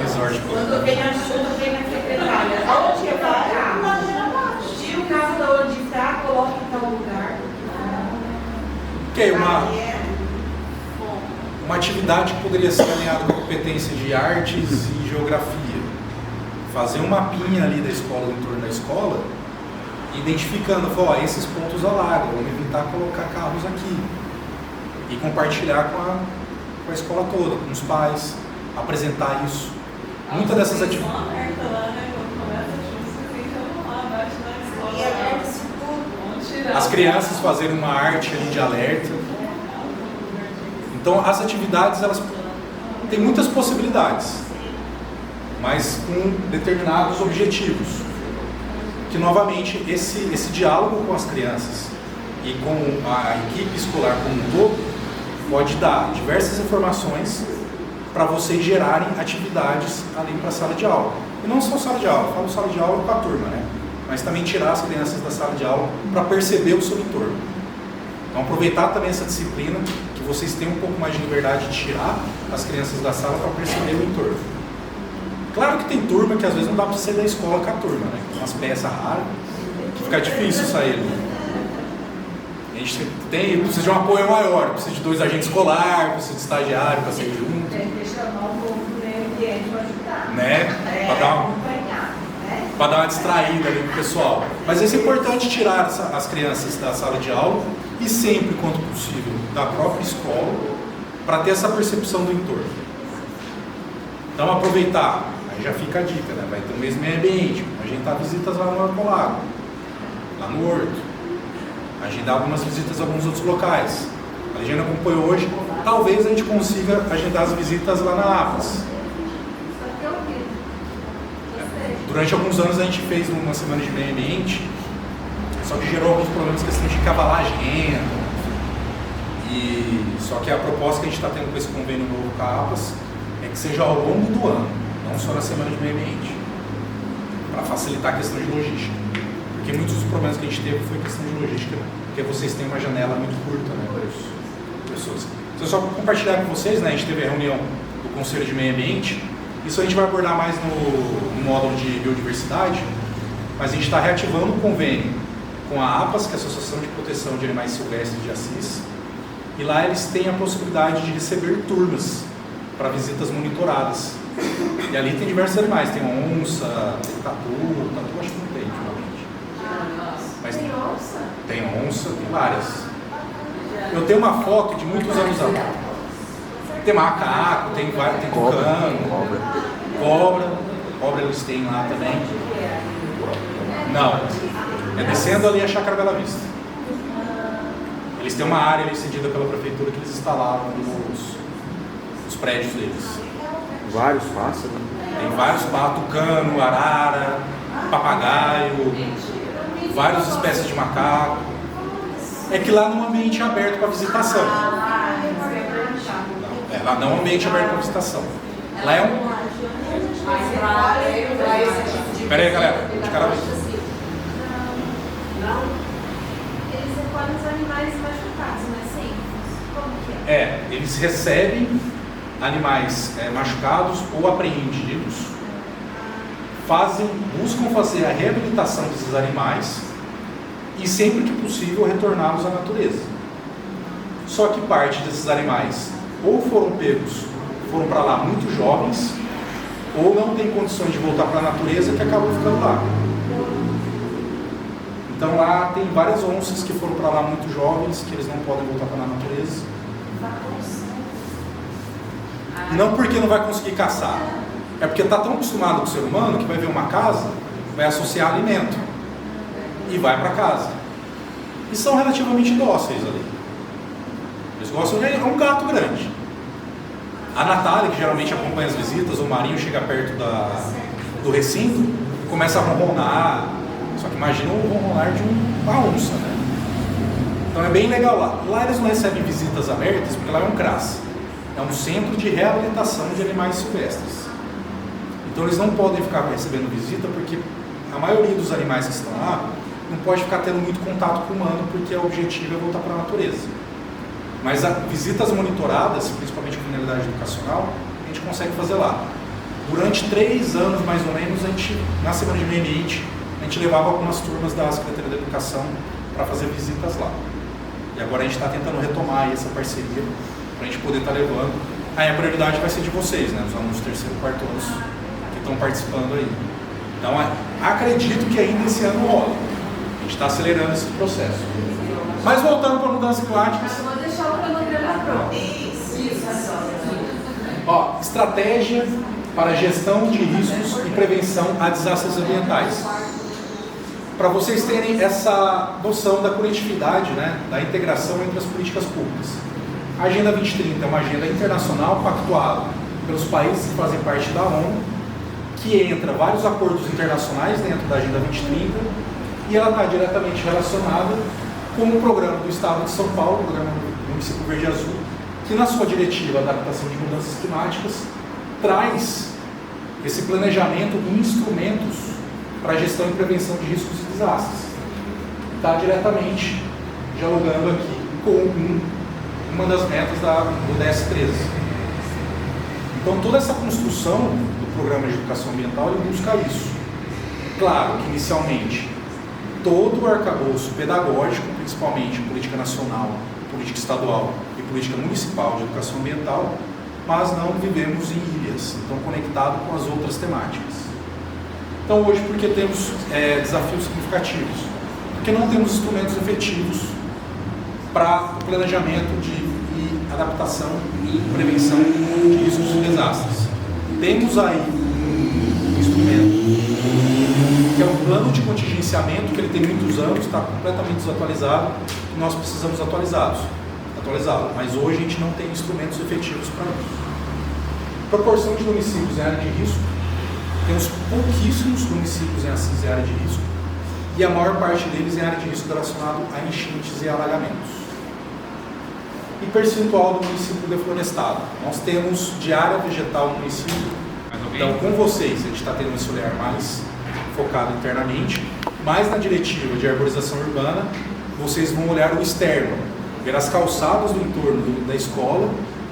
Resort Quando vem a chuva, vem na secretária. Onde eu Vai, vou ladeira abaixo. tira o carro da onde está, coloca em tal lugar. Ok, Aí é uma atividade que poderia ser alinhada com a competência de artes e geografia. Fazer um mapinha ali da escola, do entorno da escola, identificando, ó, esses pontos alagam, vamos evitar colocar carros aqui. E compartilhar com a escola toda, com os pais, apresentar isso. Muitas dessas atividades. e alerta isso tudo. As crianças fazerem uma arte ali de alerta. Então as atividades, elas têm muitas possibilidades, mas com determinados objetivos. Que novamente esse diálogo com as crianças e com a equipe escolar como um todo pode dar diversas informações para vocês gerarem atividades ali para a sala de aula. E não só sala de aula, eu falo sala de aula com a turma, né? Mas também tirar as crianças da sala de aula para perceber o seu entorno. Então aproveitar também essa disciplina, que vocês tenham um pouco mais de liberdade de tirar as crianças da sala para perceber o entorno. Claro que tem turma que às vezes não dá para sair da escola com a turma, né? Tem umas peças raras, que fica difícil sair. Né? A gente precisa de um apoio maior, precisa de 2 agentes escolares, precisa de estagiário para sair junto. Tem que chamar o povo do meio ambiente para ajudar. Né? Para dar uma distraída ali pro pessoal. Mas é importante tirar as crianças da sala de aula e sempre, quanto possível, da própria escola, para ter essa percepção do entorno. Então aproveitar, aí já fica a dica, né? Vai ter o mesmo meio ambiente, agendar visitas lá no Arcolago, lá no Horto, agendar algumas visitas a alguns outros locais. A Legenda acompanhou hoje, talvez a gente consiga agendar as visitas lá na APAS. Durante alguns anos a gente fez uma semana de meio ambiente, só que gerou alguns problemas, questão de cavalar a agenda. Só que a proposta que a gente está tendo com esse convênio novo com a APAS é que seja ao longo do ano, não só na semana de meio ambiente, para facilitar a questão de logística. Porque muitos dos problemas que a gente teve foi questão de logística, porque vocês têm uma janela muito curta, né, para as pessoas. Então, só para compartilhar com vocês, né, a gente teve a reunião do Conselho de Meio Ambiente. Isso a gente vai abordar mais no módulo de biodiversidade, mas a gente está reativando o convênio com a APAS, que é a Associação de Proteção de Animais Silvestres de Assis, e lá eles têm a possibilidade de receber turmas para visitas monitoradas. E ali tem diversos animais, tem onça, tem tatu acho que não tem, ultimamente. Mas Tem onça? Tem onça, tem várias. Eu tenho uma foto de muitos anos atrás. Tem macaco, tem tucano, cobra eles têm lá também. Não, é descendo ali a Chácara Bela Vista. Eles têm uma área ali cedida pela prefeitura que eles instalaram nos prédios deles. Vários pássaros. Tem vários pássaros, tucano, arara, papagaio, várias espécies de macaco. É que lá não é um ambiente aberto para visitação. Lá não é um ambiente aberto para visitação. Lá é um... Pera aí, galera, de cara vez. Não. Eles recolhem os animais machucados, não é assim? Como que é? Eles recebem animais machucados ou apreendidos, buscam fazer a reabilitação desses animais e sempre que possível retorná-los à natureza. Só que parte desses animais ou foram para lá muito jovens, ou não tem condições de voltar para a natureza que acabam ficando lá. Então lá tem várias onças que foram para lá muito jovens, que eles não podem voltar para a natureza. Não porque não vai conseguir caçar, é porque está tão acostumado com o ser humano que vai ver uma casa, vai associar alimento e vai para casa. E são relativamente dóceis ali. Eles gostam de um gato grande. A Natália, que geralmente acompanha as visitas, o Marinho chega perto do recinto e começa a ronronar. Só que imagina o ronronar de uma onça, né? Então é bem legal lá. Lá eles não recebem visitas abertas, porque lá é um CRAS. É um centro de reabilitação de animais silvestres. Então eles não podem ficar recebendo visita, porque a maioria dos animais que estão lá não pode ficar tendo muito contato com o humano, porque o objetivo é voltar para a natureza. Mas visitas monitoradas, principalmente com finalidade educacional, a gente consegue fazer lá. Durante 3 anos, mais ou menos, na semana de meio ambiente, a gente levava algumas turmas da Secretaria da Educação para fazer visitas lá. E agora a gente está tentando retomar aí essa parceria para a gente poder estar levando. Aí a prioridade vai ser de vocês, né? Os alunos do 3º e 4º anos que estão participando aí. Então, acredito que ainda esse ano rola. A gente está acelerando esse processo. Mas voltando para mudanças climáticas. Eu vou deixar o cronograma pronto. Isso. Ó, estratégia para gestão de riscos e prevenção a desastres ambientais. Para vocês terem essa noção da conectividade, né, da integração entre as políticas públicas. A Agenda 2030 é uma agenda internacional pactuada pelos países que fazem parte da ONU, que entra vários acordos internacionais dentro da Agenda 2030, e ela está diretamente relacionada com o programa do Estado de São Paulo, o programa do Município Verde Azul, que na sua diretiva de adaptação de mudanças climáticas traz esse planejamento e instrumentos para a gestão e prevenção de riscos e desastres. Está diretamente dialogando aqui com uma das metas do DS13. Então, toda essa construção do programa de educação ambiental ele busca isso. Claro que, inicialmente, todo o arcabouço pedagógico, principalmente política nacional, política estadual e política municipal de educação ambiental, mas não vivemos em ilhas, então conectado com as outras temáticas. Então hoje, porque temos desafios significativos, porque não temos instrumentos efetivos para o planejamento e adaptação e prevenção de riscos e desastres. Temos aí um instrumento que é o plano de contingenciamento, que ele tem muitos anos, está completamente desatualizado, e nós precisamos atualizá-lo. Mas hoje a gente não tem instrumentos efetivos para isso. Proporção de municípios em área de risco, temos pouquíssimos municípios em área de risco, e a maior parte deles em área de risco relacionado a enchentes e alagamentos. E percentual do município deflorestado. Nós temos de área vegetal no município, então com vocês a gente está tendo esse olhar mais focado internamente, mas na diretiva de arborização urbana, vocês vão olhar o externo, ver as calçadas do entorno da escola,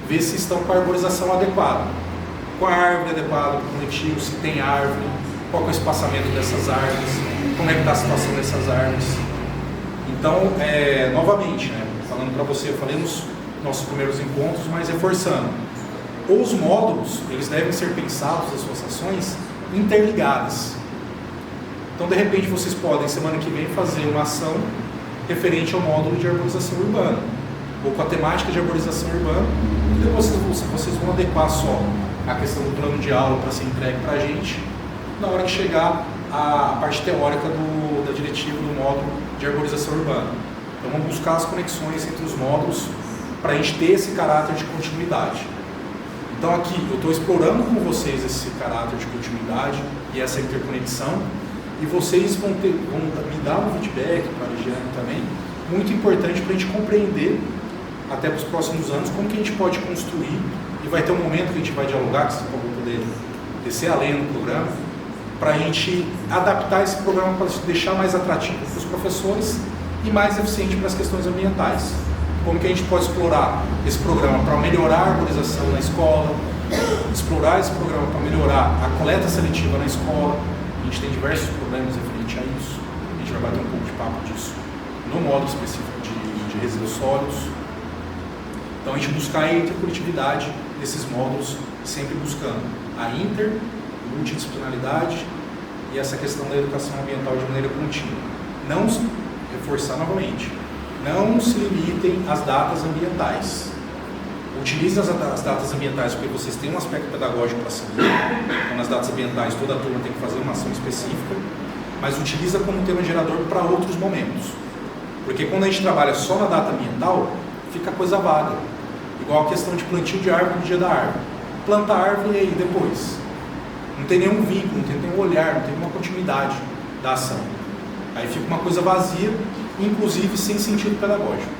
ver se estão com a arborização adequada. Com a árvore adequada para o coletivo, se tem árvore, qual é o espaçamento dessas árvores, como é que está a situação dessas árvores. Então, novamente, né, falando para você, eu falei nos nossos primeiros encontros, mas reforçando. Os módulos, eles devem ser pensados, as suas ações, interligadas. Então, de repente, vocês podem, semana que vem, fazer uma ação referente ao módulo de arborização urbana, ou com a temática de arborização urbana, e depois vocês vão adequar só a questão do plano de aula para ser entregue para a gente, na hora que chegar a parte teórica da diretiva do módulo de arborização urbana. Então vamos buscar as conexões entre os módulos para a gente ter esse caráter de continuidade. Então aqui eu estou explorando com vocês esse caráter de continuidade e essa interconexão, e vocês vão me dar um feedback para a Ligiane também, muito importante para a gente compreender até para os próximos anos como que a gente pode construir, e vai ter um momento que a gente vai dialogar, que vocês vão poder descer além no programa, para a gente adaptar esse programa para deixar mais atrativo para os professores e mais eficiente para as questões ambientais. Como que a gente pode explorar esse programa para melhorar a arborização na escola, explorar esse programa para melhorar a coleta seletiva na escola. A gente tem diversos problemas referente a isso, a gente vai bater um pouco de papo disso no módulo específico de resíduos sólidos. Então a gente buscar a interconectividade desses módulos, sempre buscando a multidisciplinaridade e essa questão da educação ambiental de maneira contínua. Não reforçar novamente, não se limitem às datas ambientais. Utilizem as datas ambientais porque vocês têm um aspecto pedagógico para seguir. Então, nas datas ambientais, toda a turma tem que fazer uma ação específica, mas utiliza como tema gerador para outros momentos. Porque quando a gente trabalha só na data ambiental, fica coisa vaga. Igual a questão de plantio de árvore no dia da árvore. Planta a árvore e aí depois. Não tem nenhum vínculo, não tem nenhum olhar, não tem nenhuma continuidade da ação. Aí fica uma coisa vazia, inclusive sem sentido pedagógico.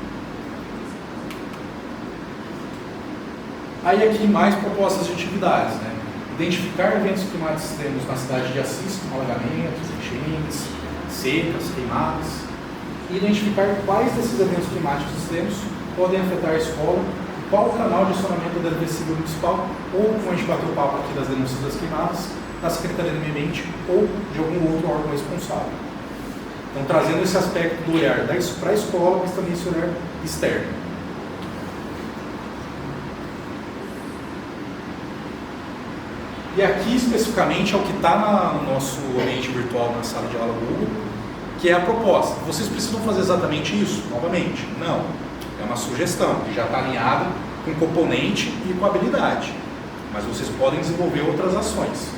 Aí aqui mais propostas de atividades, né? Identificar eventos climáticos extremos na cidade de Assis, como alagamentos, enchentes, secas, queimadas. E identificar quais desses eventos climáticos extremos podem afetar a escola, e qual o canal de acionamento da Defensiva Municipal, ou, como a gente bateu o papo aqui das denúncias das queimadas, da Secretaria do Meio Ambiente ou de algum outro órgão responsável. Então, trazendo esse aspecto do olhar para a escola, mas também esse olhar externo. E aqui, especificamente, é o que está no nosso ambiente virtual, na sala de aula Google, que é a proposta. Vocês precisam fazer exatamente isso? Novamente, não. É uma sugestão que já está alinhada com componente e com habilidade. Mas vocês podem desenvolver outras ações.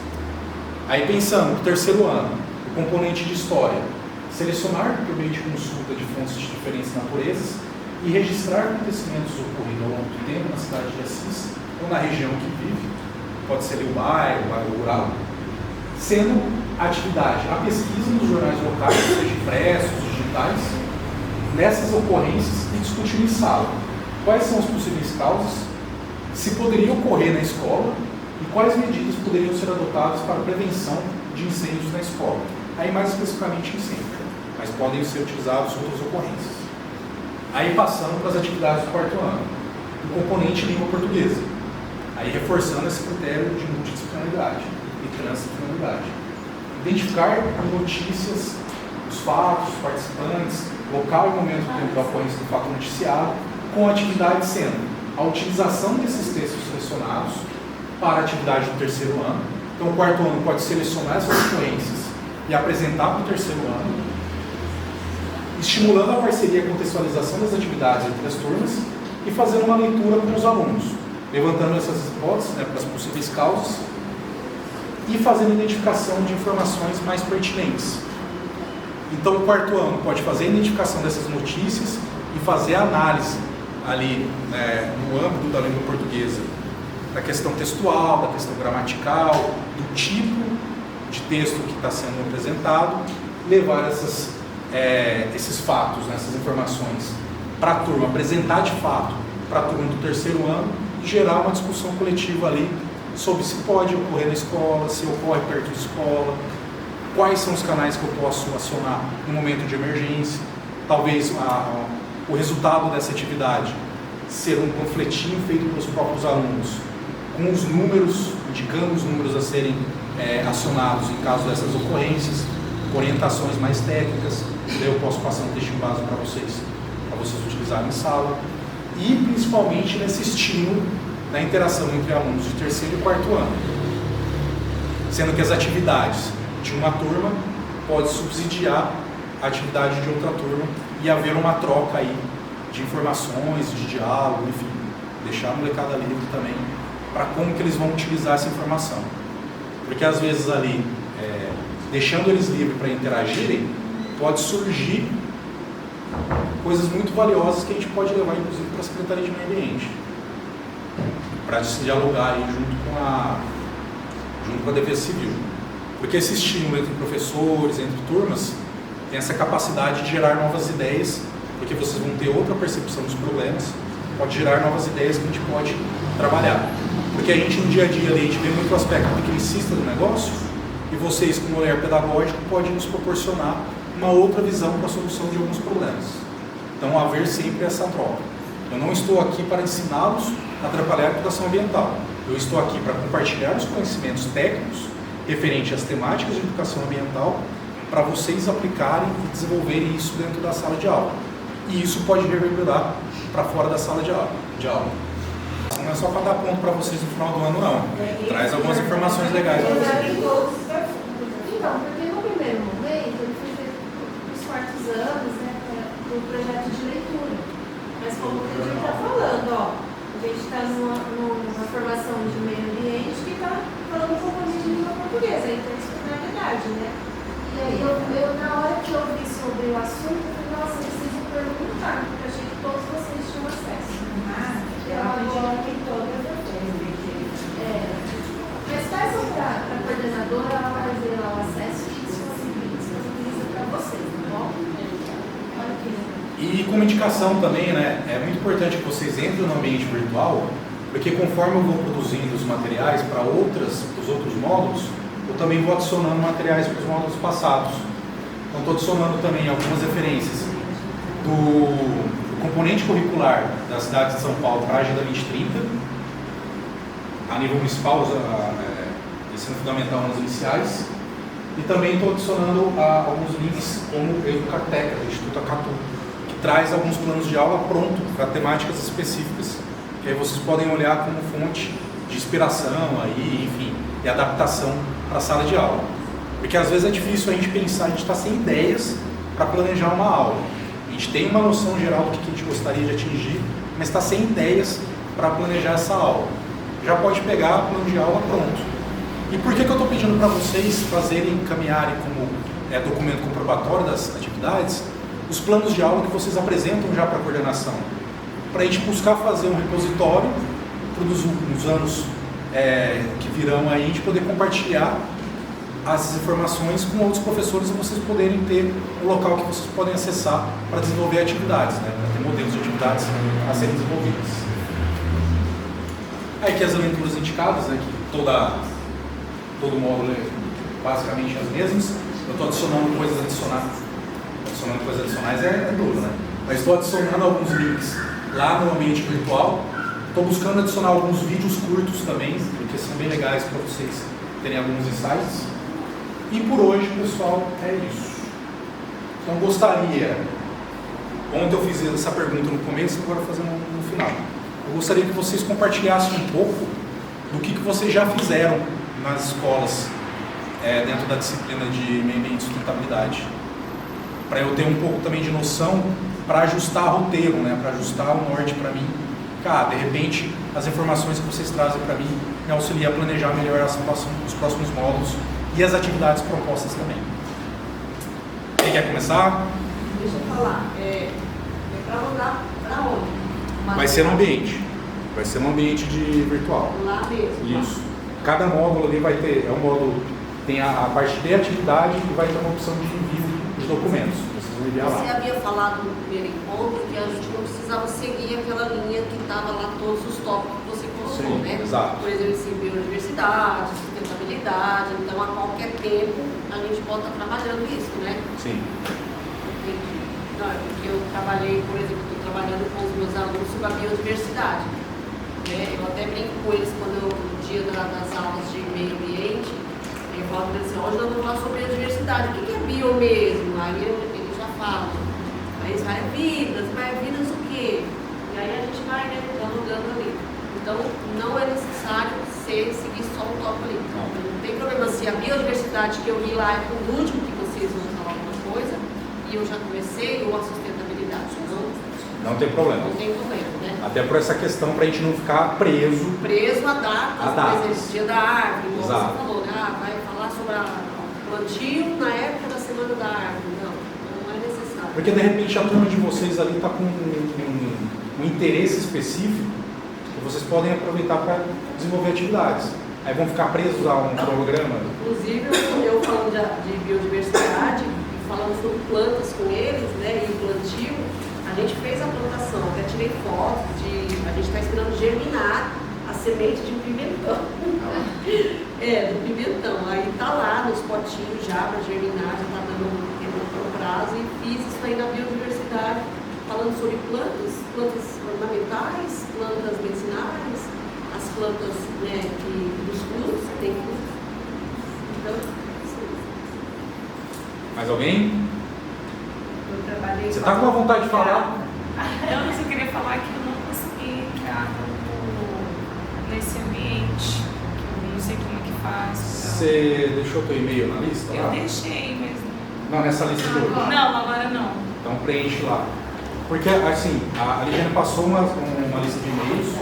Aí, pensando no terceiro ano, o componente de história. Selecionar por meio de consulta de fontes de diferentes naturezas e registrar acontecimentos ocorridos ao longo do tempo na cidade de Assis ou na região que vive. Pode ser ali o bairro rural. Sendo a atividade, a pesquisa nos jornais locais, seja impressos, digitais, nessas ocorrências e discutir em sala quais são as possíveis causas, se poderia ocorrer na escola e quais medidas poderiam ser adotadas para a prevenção de incêndios na escola. Aí mais especificamente incêndio, mas podem ser utilizados outras ocorrências. Aí passando para as atividades do quarto ano, o componente língua portuguesa. Aí reforçando esse critério de multidisciplinaridade e transdisciplinaridade. Identificar notícias, os fatos, os participantes, local e momento do tempo da ocorrência do fato noticiado, com a atividade sendo a utilização desses textos selecionados para a atividade do terceiro ano. Então o quarto ano pode selecionar essas ocorrências e apresentar para o terceiro ano, estimulando a parceria e a contextualização das atividades entre as turmas e fazendo uma leitura com os alunos, levantando essas hipóteses, para as possíveis causas e fazendo identificação de informações mais pertinentes. Então o quarto ano pode fazer a identificação dessas notícias e fazer a análise ali, no âmbito da língua portuguesa, da questão textual, da questão gramatical, do tipo de texto que está sendo apresentado, levar esses fatos, essas informações para a turma, apresentar de fato para a turma do terceiro ano e gerar uma discussão coletiva ali sobre se pode ocorrer na escola, se ocorre perto da escola, quais são os canais que eu posso acionar no momento de emergência, talvez o resultado dessa atividade ser um panfletinho feito pelos próprios alunos, com os números, indicando os números a serem acionados em caso dessas ocorrências, orientações mais técnicas, daí eu posso passar um texto base para vocês utilizarem em sala, e principalmente nesse estímulo da interação entre alunos de terceiro e quarto ano, sendo que as atividades de uma turma pode subsidiar a atividade de outra turma e haver uma troca aí de informações, de diálogo, enfim, deixar a molecada livre também para como que eles vão utilizar essa informação. Porque às vezes ali, deixando eles livres para interagirem, pode surgir coisas muito valiosas que a gente pode levar inclusive para a Secretaria de Meio Ambiente, para se dialogar aí junto com a Defesa Civil. Porque esse estímulo entre professores, entre turmas, tem essa capacidade de gerar novas ideias, porque vocês vão ter outra percepção dos problemas, pode gerar novas ideias que a gente pode trabalhar. Porque a gente no dia a dia ali, a gente vê muito o aspecto tecnicista do negócio, e vocês com o olhar pedagógico podem nos proporcionar uma outra visão para a solução de alguns problemas. Então haver sempre essa troca. Eu não estou aqui para ensiná-los a trabalhar a educação ambiental. Eu estou aqui para compartilhar os conhecimentos técnicos referentes às temáticas de educação ambiental para vocês aplicarem e desenvolverem isso dentro da sala de aula. E isso pode reverberar para fora da sala de aula. Não é só para dar ponto para vocês no final do ano, não. Traz algumas informações legais para vocês. Então, porque no primeiro momento ele foi feito nos quartos anos, do projeto de leitura. Mas como a gente está falando, a gente está numa formação de meio ambiente que está falando um pouco de língua portuguesa, então isso é verdade, né? E aí eu na hora que eu vi sobre o assunto, eu falei, nossa, eu preciso perguntar, porque eu achei que todos vocês tinham acesso. Eu acredito que todas as vezes. Mas peçam para a coordenadora, ela vai fazer lá o acesso e disponibiliza para vocês, tá bom? Olha aqui. E como indicação também, é muito importante que vocês entrem no ambiente virtual, porque conforme eu vou produzindo os materiais para os outros módulos, eu também vou adicionando materiais para os módulos passados. Então estou adicionando também algumas referências do componente curricular da cidade de São Paulo para a Agenda 2030, a nível municipal, ensino fundamental nas iniciais, e também estou adicionando alguns links como o Educateca, do Instituto Acatu, que traz alguns planos de aula pronto para temáticas específicas, que aí vocês podem olhar como fonte de inspiração aí, enfim, e adaptação para a sala de aula. Porque às vezes é difícil a gente pensar, a gente está sem ideias para planejar uma aula. A gente tem uma noção geral do que a gente gostaria de atingir, mas está sem ideias para planejar essa aula. Já pode pegar o plano de aula pronto. E por que eu estou pedindo para vocês fazerem, encaminharem como documento comprobatório das atividades, os planos de aula que vocês apresentam já para a coordenação? Para a gente buscar fazer um repositório para nos anos que virão aí, a gente poder compartilhar as informações com outros professores e vocês poderem ter um local que vocês podem acessar para desenvolver atividades, né? Para ter modelos de atividades a serem desenvolvidas. Aí aqui as leituras indicadas, né? Que todo módulo é basicamente as mesmas. Eu estou adicionando coisas adicionais. Adicionando coisas adicionais é duro, né? Mas estou adicionando alguns links lá no ambiente virtual. Estou buscando adicionar alguns vídeos curtos também, porque são bem legais para vocês terem alguns insights. E por hoje, pessoal, é isso. Então gostaria, ontem eu fiz essa pergunta no começo, agora fazendo no final. Eu gostaria que vocês compartilhassem um pouco do que vocês já fizeram nas escolas, dentro da disciplina de meio ambiente e sustentabilidade. Para eu ter um pouco também de noção, para ajustar roteiro, né? Para ajustar o norte para mim. De repente, as informações que vocês trazem para mim me auxiliam a planejar melhor os próximos módulos e as atividades propostas também. Quem quer começar? Deixa eu falar. É para mandar para onde? Vai ser no ambiente. Vai ser no ambiente virtual. Lá mesmo. Isso. Cada módulo ali vai ter, tem a parte de atividade e vai ter uma opção de envio dos documentos. Vocês vão enviar lá. Você havia falado no primeiro encontro que a gente não precisava seguir aquela linha que estava lá, todos os tópicos que você colocou, Sim, né? exato. Por exemplo, assim, biodiversidade, sustentabilidade, então a qualquer tempo a gente pode estar trabalhando isso, né? Sim. Entendi. Não, é porque eu trabalhei, por exemplo, estou trabalhando com os meus alunos sobre a biodiversidade. Eu até brinco com eles no dia das aulas de meio ambiente, eu falo para eles assim, hoje nós vamos falar sobre biodiversidade, o que é bio mesmo? Aí eles já falam, aí vai vidas o quê? E aí a gente vai, né, dialogando ali. Então não é necessário seguir só um tópico ali. Não tem problema se a biodiversidade que eu vi lá é o último que vocês vão falar alguma coisa, e eu já comecei, ou a sustentabilidade, Não tem problema. não tem problema, né? Até por essa questão, para a gente não ficar preso A datas, por exemplo, dia da árvore, como Exato. você falou, né? Vai falar sobre o plantio na época da Semana da Árvore. Não é necessário. Porque de repente a turma de vocês ali está com um interesse específico que vocês podem aproveitar para desenvolver atividades. Aí vão ficar presos a um programa. Inclusive, eu falando de biodiversidade e falando sobre plantas com eles, né, e plantio, a gente fez a plantação, até tirei foto a gente está esperando germinar a semente de pimentão. Do pimentão. Aí está lá nos potinhos já para germinar, já está dando um prazo, e fiz isso aí na biodiversidade, falando sobre plantas ornamentais, plantas medicinais, as plantas, né, dos frutos, tem frutos. Então, sim. Mais alguém? Eu trabalhei Você está com uma vontade de falar? Eu só queria falar que eu não consegui entrar nesse ambiente, que eu não sei como é que faz. Você deixou teu e-mail na lista Eu lá? deixei, mas Não, nessa lista de hoje. não, agora não. Então preenche lá. Porque assim, a Ligiane passou uma lista de e-mails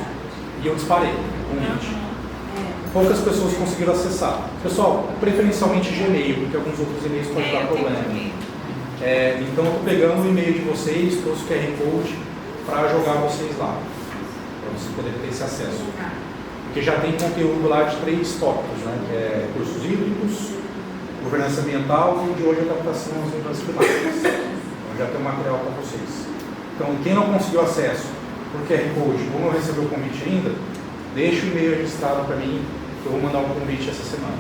e eu disparei o convite. Poucas pessoas conseguiram acessar. Pessoal, preferencialmente Gmail, porque alguns outros e-mails podem dar problema. Então eu estou pegando o e-mail de vocês, trouxe o QR Code para jogar vocês lá, para vocês poderem ter esse acesso. Porque já tem conteúdo lá de 3 tópicos, né? Que é recursos hídricos, governança ambiental e de hoje adaptação às mudanças climáticas. Então já tem um material para vocês. Então quem não conseguiu acesso por QR Code ou não recebeu o convite ainda, deixa o e-mail registrado para mim, que eu vou mandar um convite essa semana.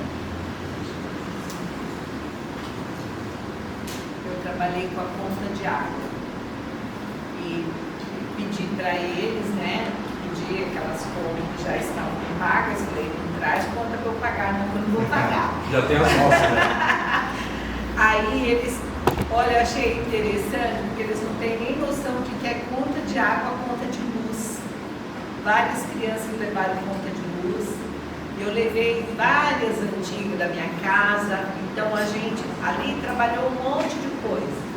Eu trabalhei com a conta de água. E para eles, né? Pedi aquelas contas que já estavam pagas, falei, não traz conta para eu pagar, não, que eu não vou pagar. Já tem as nossas, né? Aí eles, olha, eu achei interessante, porque eles não têm nem noção do que é conta de água, conta de luz. Várias crianças levaram conta de luz. Eu levei várias antigas da minha casa, então a gente ali trabalhou um monte de coisa.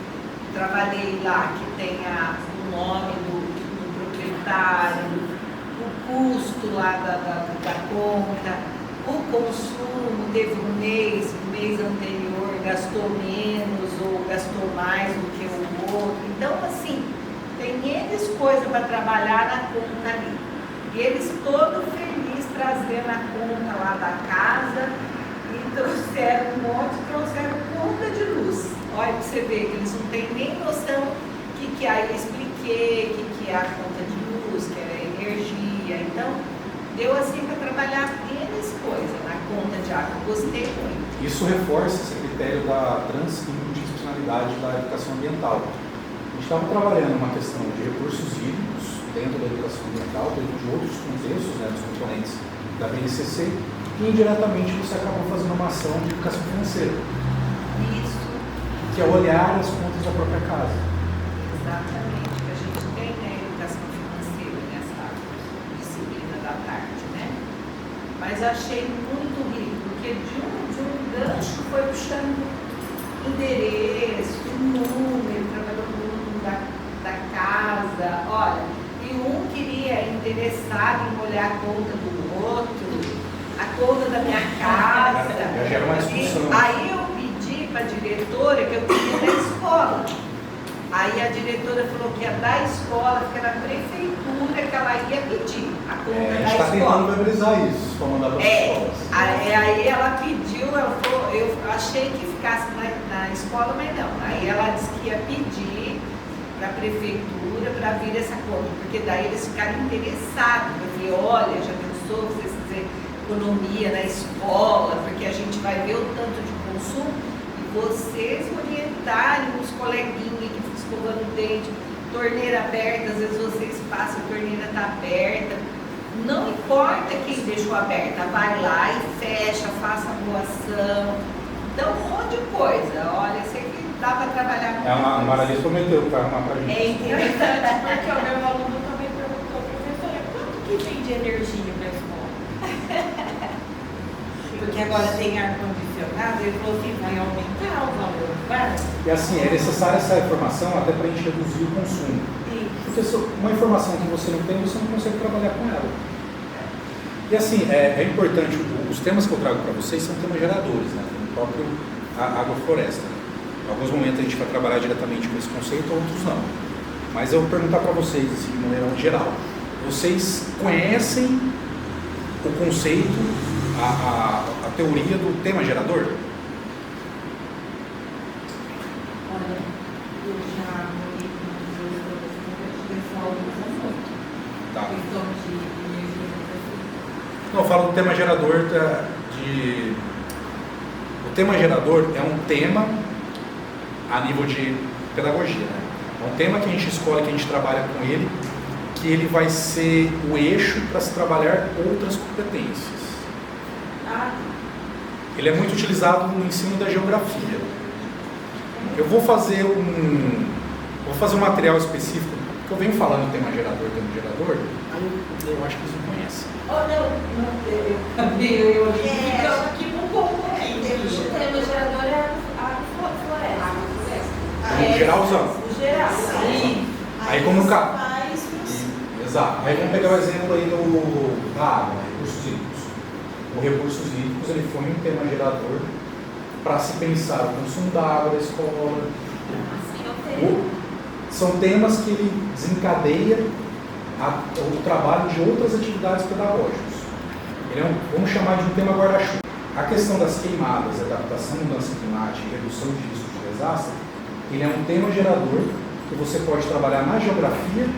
Trabalhei lá que tenha o nome do proprietário, o custo lá da conta, o consumo, teve um mês anterior gastou menos ou gastou mais do que o outro. Então, assim, tem eles coisas para trabalhar na conta ali. E eles todos felizes trazendo a conta lá da casa e trouxeram um monte, trouxeram conta de luz. Olha, você vê que eles não têm nem noção que aí eu expliquei, que é a conta de luz, que é a energia. Então, deu assim para trabalhar eles coisas na conta de água. Gostei muito. Isso reforça esse critério da transdisciplinaridade da educação ambiental. A gente estava trabalhando uma questão de recursos hídricos dentro da educação ambiental, dentro de outros contextos, né, dos componentes da BNCC, e indiretamente você acabou fazendo uma ação de educação financeira. Isso. Que é olhar as contas da própria casa. Exatamente, que a gente tem, né, educação financeira nessa disciplina da tarde, né? Mas achei muito rico, porque de um gancho foi puxando endereço, número, trabalhou no número da casa, olha, e um queria interessado em olhar a conta do outro, a conta da minha casa. Já gera uma discussão. Aí eu pedi para a diretora que eu queria da escola. Aí a diretora falou que a da escola, que era a prefeitura, que ela ia pedir a conta A da gente está escola. tentando viabilizar isso para mandar para as escolas. Aí ela pediu, ela falou, eu achei que ficasse na escola, mas não. Aí ela disse que ia pedir para a prefeitura para vir essa conta, porque daí eles ficaram interessados, porque olha, já pensou vocês fazer economia na escola, porque a gente vai ver o tanto de consumo e vocês orientarem os coleguinhas que ficam escovando o dente, torneira aberta, às vezes vocês passam, a torneira está aberta. Não importa quem deixou aberta, vai lá e fecha, faça a doação. Então, um monte de coisa. Olha, sei que dá para trabalhar com A Maralice prometeu para arrumar para a gente. É interessante porque o meu aluno também perguntou, professora, quanto que tem de energia para a escola? Porque agora tem ar-condicionado, ele falou que vai aumentar o valor, vai? E assim, é necessária essa informação até para a gente reduzir o consumo. Porque se uma informação que você não tem, você não consegue trabalhar com ela. E assim, é importante, os temas que eu trago para vocês são temas geradores, né? O próprio agrofloresta. Em alguns momentos a gente vai trabalhar diretamente com esse conceito, outros não. Mas eu vou perguntar para vocês, assim, de maneira geral. Vocês conhecem o conceito, a teoria do tema gerador? Olha, eu já morei com o pessoal usa muito. Tá. Questão de energia. Não, eu falo do tema gerador O tema gerador é um tema a nível de pedagogia, né? É um tema que a gente escolhe, que a gente trabalha com ele, que ele vai ser o eixo para se trabalhar outras competências. Ele é muito utilizado no ensino da geografia. Eu vou fazer um material específico, que eu venho falando tema gerador, aí eu acho que eles não conhecem. Eu aqui no componente. O tema gerador é a floresta. Geralzão. O geral. Sim. Aí como faz Exato. Aí vamos pegar o exemplo aí da água, né? Recursos hídricos. O recursos hídricos ele foi um tema gerador para se pensar o consumo da água da escola. São temas que ele desencadeia o trabalho de outras atividades pedagógicas. Vamos chamar de um tema guarda-chuva. A questão das queimadas, adaptação à mudança climática e redução de risco de desastre, ele é um tema gerador que você pode trabalhar na geografia,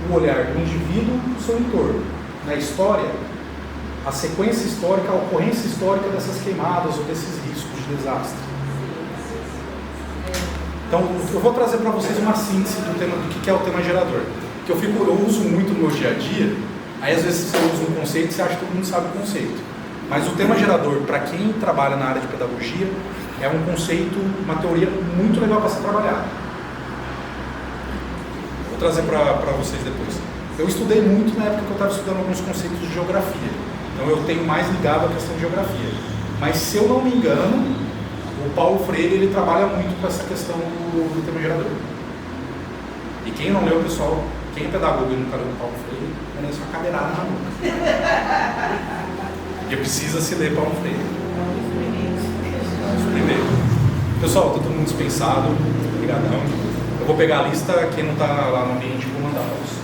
o olhar do indivíduo do seu entorno. Na história, a sequência histórica, a ocorrência histórica dessas queimadas ou desses riscos de desastre. Então, eu vou trazer para vocês uma síntese do que é o tema gerador. que eu uso muito no meu dia a dia. Aí às vezes você usa um conceito e você acha que todo mundo sabe o conceito. Mas o tema gerador, para quem trabalha na área de pedagogia, é um conceito, uma teoria muito legal para ser trabalhada. Vou trazer para vocês depois. Eu estudei muito na época que eu estava estudando alguns conceitos de geografia. Então eu tenho mais ligado à questão de geografia. Mas se eu não me engano, o Paulo Freire ele trabalha muito com essa questão do tema gerador. E quem não leu, pessoal, quem é pedagogo e nunca leu o Paulo Freire, merece uma cadeirada na boca. Porque precisa se ler Paulo Freire. Primeiro. Pessoal, tá todo mundo dispensado. Obrigadão. Eu vou pegar a lista, quem não está lá no ambiente, vou mandar para vocês.